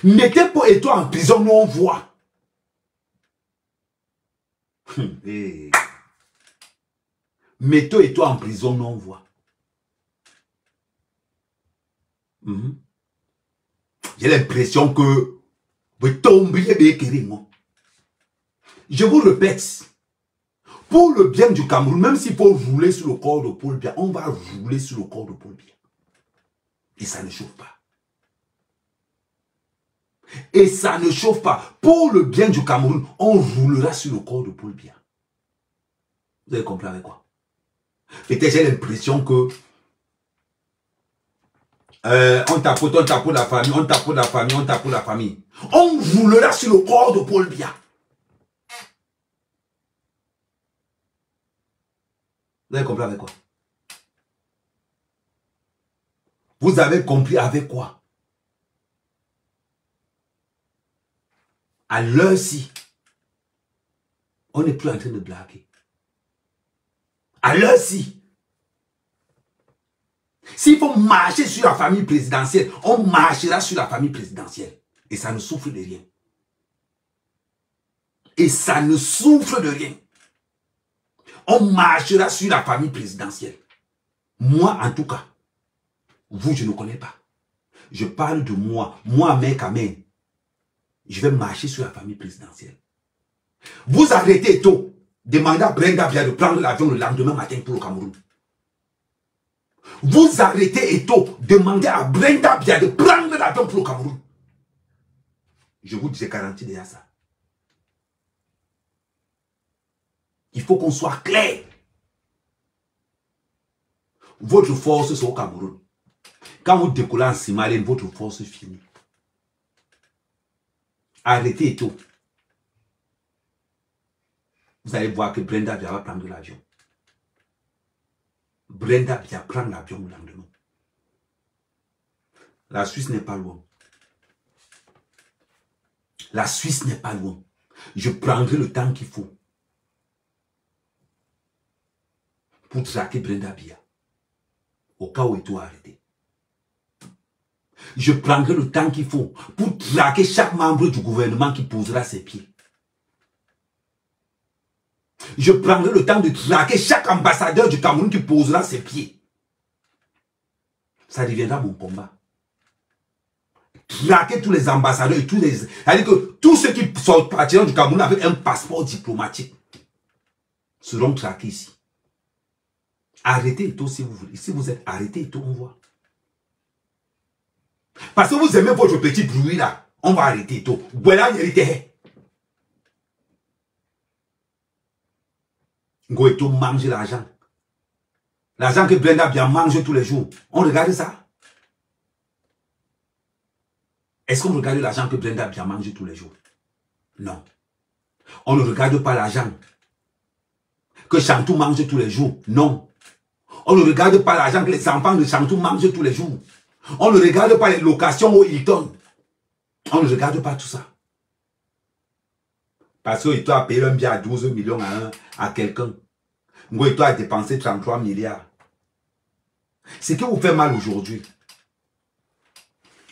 Mettez pas Eto'o en prison, nous on voit. mettez et toi en prison, non voit. J'ai l'impression que vous tombez bien. Je vous répète, pour le bien du Cameroun, même s'il faut rouler sur le corps de Paul Biya, on va rouler sur le corps de Paul Biya. Et ça ne chauffe pas. Et ça ne chauffe pas. Pour le bien du Cameroun, on roulera sur le corps de Paul Biya. Vous avez compris avec quoi? Peut-être j'ai l'impression que on tapote la famille, on tapote la famille, on tapote la famille. On roulera sur le corps de Paul Biya. Vous avez compris avec quoi? Vous avez compris avec quoi? À l'heure-ci, on n'est plus en train de blaguer. À l'heure-ci, s'il faut marcher sur la famille présidentielle, on marchera sur la famille présidentielle. Et ça ne souffre de rien. Et ça ne souffre de rien. On marchera sur la famille présidentielle. Moi, en tout cas, vous, je ne connais pas. Je parle de moi. Moi, mec, amen. Je vais marcher sur la famille présidentielle. Vous arrêtez tôt. Demandez à Brenda Biya de prendre l'avion le lendemain matin pour le Cameroun. Vous arrêtez tôt. Demandez à Brenda Biya de prendre l'avion pour le Cameroun. Je vous dis, j'ai garanti déjà ça. Il faut qu'on soit clair. Votre force, c'est au Cameroun. Quand vous décollez en Simalène, votre force finit. Arrêtez tôt. Vous allez voir que Brenda Biya va prendre l'avion. Brenda Biya prend l'avion le lendemain. La Suisse n'est pas loin. La Suisse n'est pas loin. Je prendrai le temps qu'il faut pour traquer Brenda Biya. Au cas où il doit arrêter. Je prendrai le temps qu'il faut pour traquer chaque membre du gouvernement qui posera ses pieds. Je prendrai le temps de traquer chaque ambassadeur du Cameroun qui posera ses pieds. Ça deviendra mon combat. Traquer tous les ambassadeurs et tous les... C'est-à-dire que tous ceux qui partiront du Cameroun avec un passeport diplomatique seront traqués ici. Arrêtez tout si vous voulez. Si vous êtes arrêté tout, on voit. Parce que vous aimez votre petit bruit là. On va arrêter tout. Voilà, il était. Ngoeto mange l'argent. L'argent que Brenda Biya mange tous les jours. On regarde ça? Est-ce qu'on regarde l'argent que Brenda Biya mange tous les jours? Non. On ne regarde pas l'argent que Chantou mange tous les jours. Non. On ne regarde pas l'argent que les enfants de Chantou mangent tous les jours. On ne regarde pas les locations au Hilton. On ne regarde pas tout ça. Parce qu'il doit payer un bien à 12 millions à quelqu'un. Il doit dépenser 33 milliards. Ce qui vous fait mal aujourd'hui.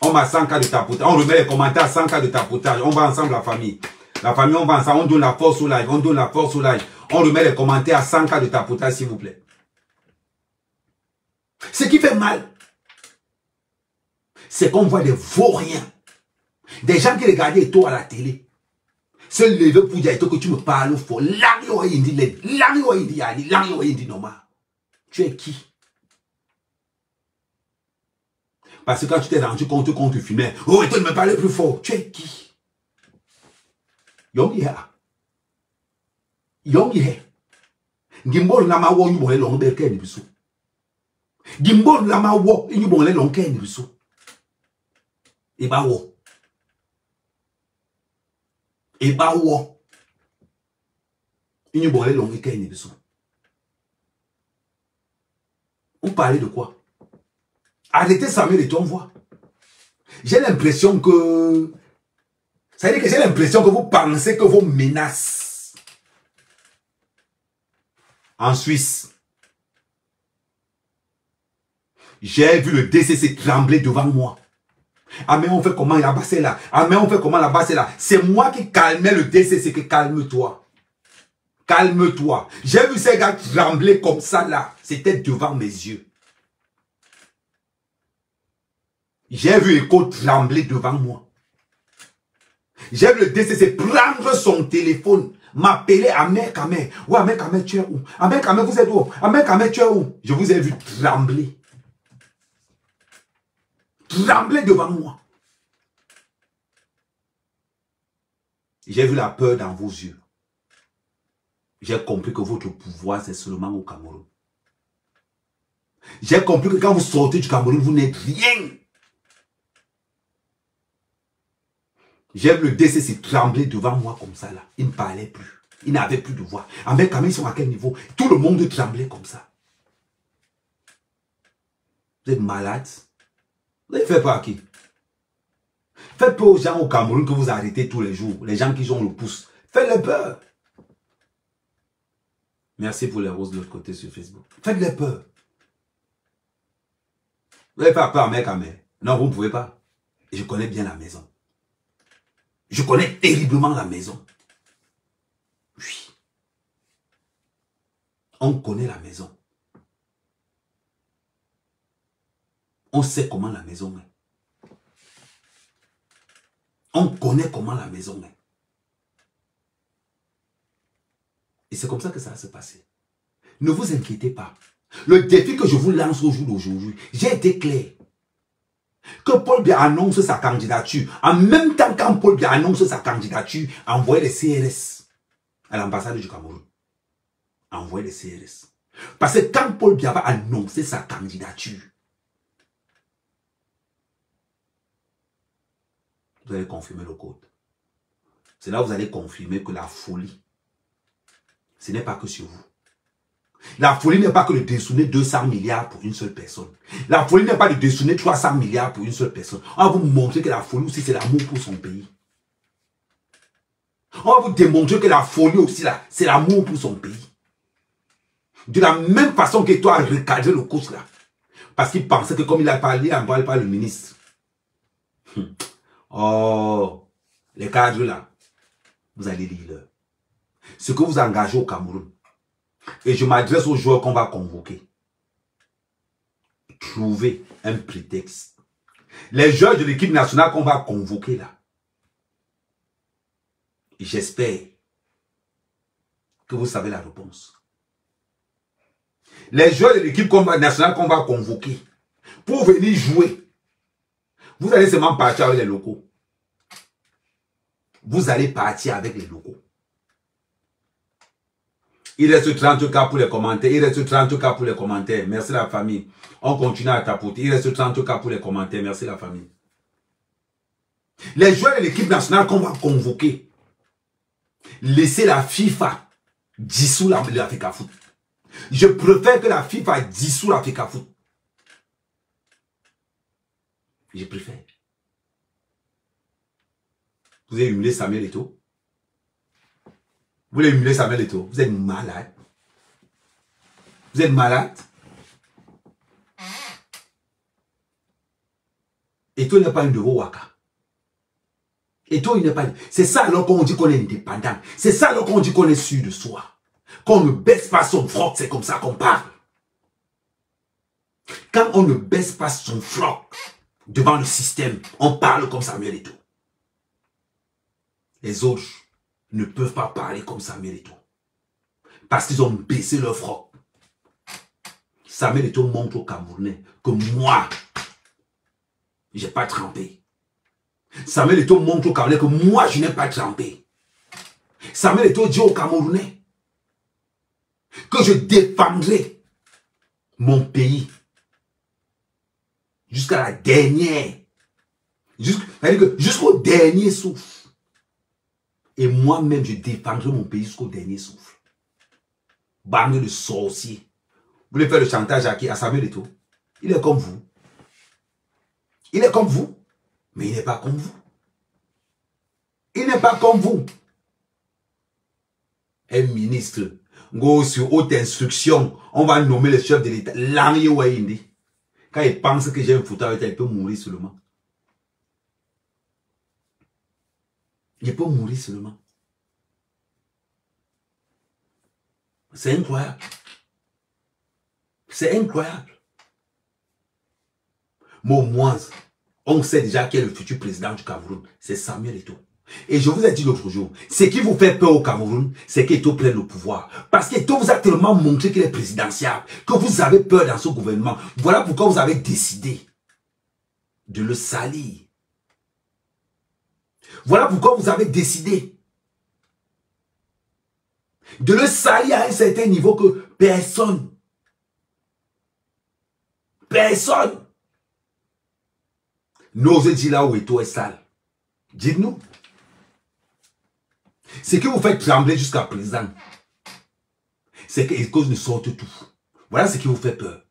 On a 100 cas de tapotage. On remet les commentaires à 100 cas de tapotage. On va ensemble la famille. La famille, on va ensemble. On donne la force au live. On donne la force au live. On remet les commentaires à 100 cas de tapotage, s'il vous plaît. Ce qui fait mal, c'est qu'on voit des vauriens. Des gens qui regardaient Eto à la télé. Se lever pour dire que tu me parles fort. Tu es qui? Parce que quand tu t'es rendu compte qu'on te filmait, oh, Eto ne me parlait plus fort. Tu es qui? Yongiha. Yongiha. Gimbol nama wo nyubo le long berke ni biso. Gimbol nama wo nyubo le long ke ni biso. Eba wo. Eba wo. Nyubo le long ke ni biso. On parlait de quoi? Arrêtez Samuel et ton voix. J'ai l'impression que... Ça veut dire que j'ai l'impression que vous pensez que vos menaces en Suisse. J'ai vu le DCC trembler devant moi. Ah mais on fait comment là-bas c'est là. Ah mais on fait comment là-bas c'est là. C'est moi qui calmais le DCC que calme-toi. Calme-toi. J'ai vu ces gars trembler comme ça là. C'était devant mes yeux. J'ai vu Eko trembler devant moi. J'ai vu le DCC prendre son téléphone, m'appeler Ahmed Kamer. Ouais, Ahmed Kamer, tu es où? Ahmed Kamer, vous êtes où? Ahmed Kamer, tu es où? Je vous ai vu trembler. Trembler devant moi. J'ai vu la peur dans vos yeux. J'ai compris que votre pouvoir, c'est seulement au Cameroun. J'ai compris que quand vous sortez du Cameroun, vous n'êtes rien. J'ai vu le DCC trembler devant moi comme ça là. Il ne parlait plus. Il n'avait plus de voix. Ahmed Kamer, ils sont à quel niveau? Tout le monde tremblait comme ça. Vous êtes malade? Vous avez fait peur à qui? Faites peur aux gens au Cameroun que vous arrêtez tous les jours. Les gens qui ont le pouce. Faites-les peur. Merci pour les roses de l'autre côté sur Facebook. Faites-les peur. Vous n'avez pas peur, Ahmed Kamer? Non, vous ne pouvez pas. Et je connais bien la maison. Je connais terriblement la maison. Oui. On connaît la maison. On sait comment la maison est. On connaît comment la maison est. Et c'est comme ça que ça va se passer. Ne vous inquiétez pas. Le défi que je vous lance au jour d'aujourd'hui, j'ai été clair. Que Paul Biya annonce sa candidature. En même temps quand Paul Biya annonce sa candidature, envoyez les CRS à l'ambassade du Cameroun. Envoyez les CRS. Parce que quand Paul Biya va annoncer sa candidature, vous allez confirmer le code. C'est là où vous allez confirmer que la folie, ce n'est pas que sur vous. La folie n'est pas que de dessonner 200 milliards pour une seule personne. La folie n'est pas de dessonner 300 milliards pour une seule personne. On va vous montrer que la folie aussi, c'est l'amour pour son pays. On va vous démontrer que la folie aussi, c'est l'amour pour son pays. De la même façon que toi, recadrer le coach là. Parce qu'il pensait que comme il a parlé, on parle pas le ministre. Oh, les cadres là, vous allez lire. Ce que vous engagez au Cameroun. Et je m'adresse aux joueurs qu'on va convoquer. Trouvez un prétexte. Les joueurs de l'équipe nationale qu'on va convoquer là. J'espère que vous savez la réponse. Les joueurs de l'équipe nationale qu'on va convoquer pour venir jouer. Vous allez seulement partir avec les locaux. Vous allez partir avec les locaux. Il reste 30 cas pour les commentaires. Il reste 30 cas pour les commentaires. Merci la famille. On continue à tapoter. Il reste 30 cas pour les commentaires. Merci la famille. Les joueurs de l'équipe nationale qu'on va convoquer. Laissez la FIFA dissoudre l'Africa Foot. Je préfère que la FIFA dissoute l'Africa Foot. Je préfère. Vous avez humilié Samuel Eto'o. Vous voulez humilier Samuel Eto'o. Vous êtes malade. Vous êtes malade. Eto'o n'est pas une de vos waka. Eto'o, il n'est pas... C'est ça alors qu'on dit qu'on est indépendant. C'est ça alors qu'on dit qu'on est sûr de soi. Qu'on ne baisse pas son froc, c'est comme ça qu'on parle. Quand on ne baisse pas son froc devant le système, on parle comme Samuel Eto'o. Les autres ne peuvent pas parler comme Samuel Eto'o. Parce qu'ils ont baissé leur froc. Samuel Eto'o montre aux Camerounais que moi, je n'ai pas trempé. Samuel Eto'o montre aux Camerounais que moi, je n'ai pas trempé. Samuel Eto'o dit aux Camerounais que je défendrai mon pays jusqu'à la dernière, jusqu'au dernier souffle. Et moi-même, je défendrai mon pays jusqu'au dernier souffle. Bande de sorciers. Vous voulez faire le chantage à qui? À Samuel Eto'o. Il est comme vous. Il est comme vous. Mais il n'est pas comme vous. Il n'est pas comme vous. Un ministre, sur haute instruction, on va nommer le chef de l'État. Quand il pense que j'ai un photo avec lui, il peut mourir seulement. Il peut mourir seulement. C'est incroyable. C'est incroyable. Mais au moins, on sait déjà qui est le futur président du Cameroun. C'est Samuel Eto'o. Et je vous ai dit l'autre jour, ce qui vous fait peur au Cameroun, c'est qu'Eto'o prenne le pouvoir. Parce qu'Eto'o vous a tellement montré qu'il est présidentiable, que vous avez peur dans ce gouvernement. Voilà pourquoi vous avez décidé de le salir. Voilà pourquoi vous avez décidé de le salir à un certain niveau que personne n'ose dire là où Eto'o est sale. Dites-nous. Ce qui vous fait trembler jusqu'à présent, c'est que les causes ne sortent tout. Voilà ce qui vous fait peur.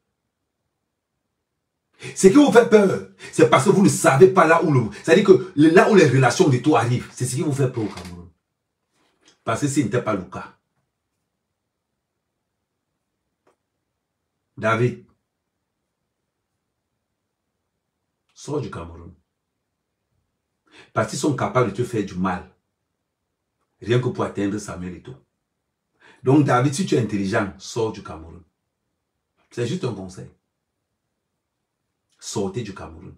Ce qui vous fait peur, c'est parce que vous ne savez pas là où c'est-à-dire que là où les relations d'Eto'o arrivent, c'est ce qui vous fait peur au Cameroun. Parce que ce n'était pas le cas. David, sors du Cameroun. Parce qu'ils sont capables de te faire du mal. Rien que pour atteindre Samuel Eto'o. Donc David, si tu es intelligent, sors du Cameroun. C'est juste un conseil. Sortez du Cameroun.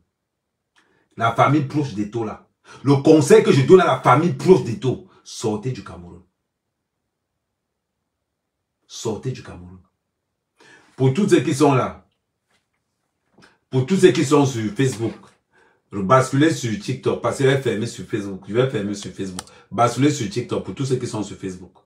La famille proche d'Eto'o là. Le conseil que je donne à la famille proche d'Eto'o, sortez du Cameroun. Sortez du Cameroun. Pour tous ceux qui sont là, pour tous ceux qui sont sur Facebook, basculez sur TikTok, parce que je vais fermer sur Facebook. Je vais fermer sur Facebook. Basculez sur TikTok pour tous ceux qui sont sur Facebook.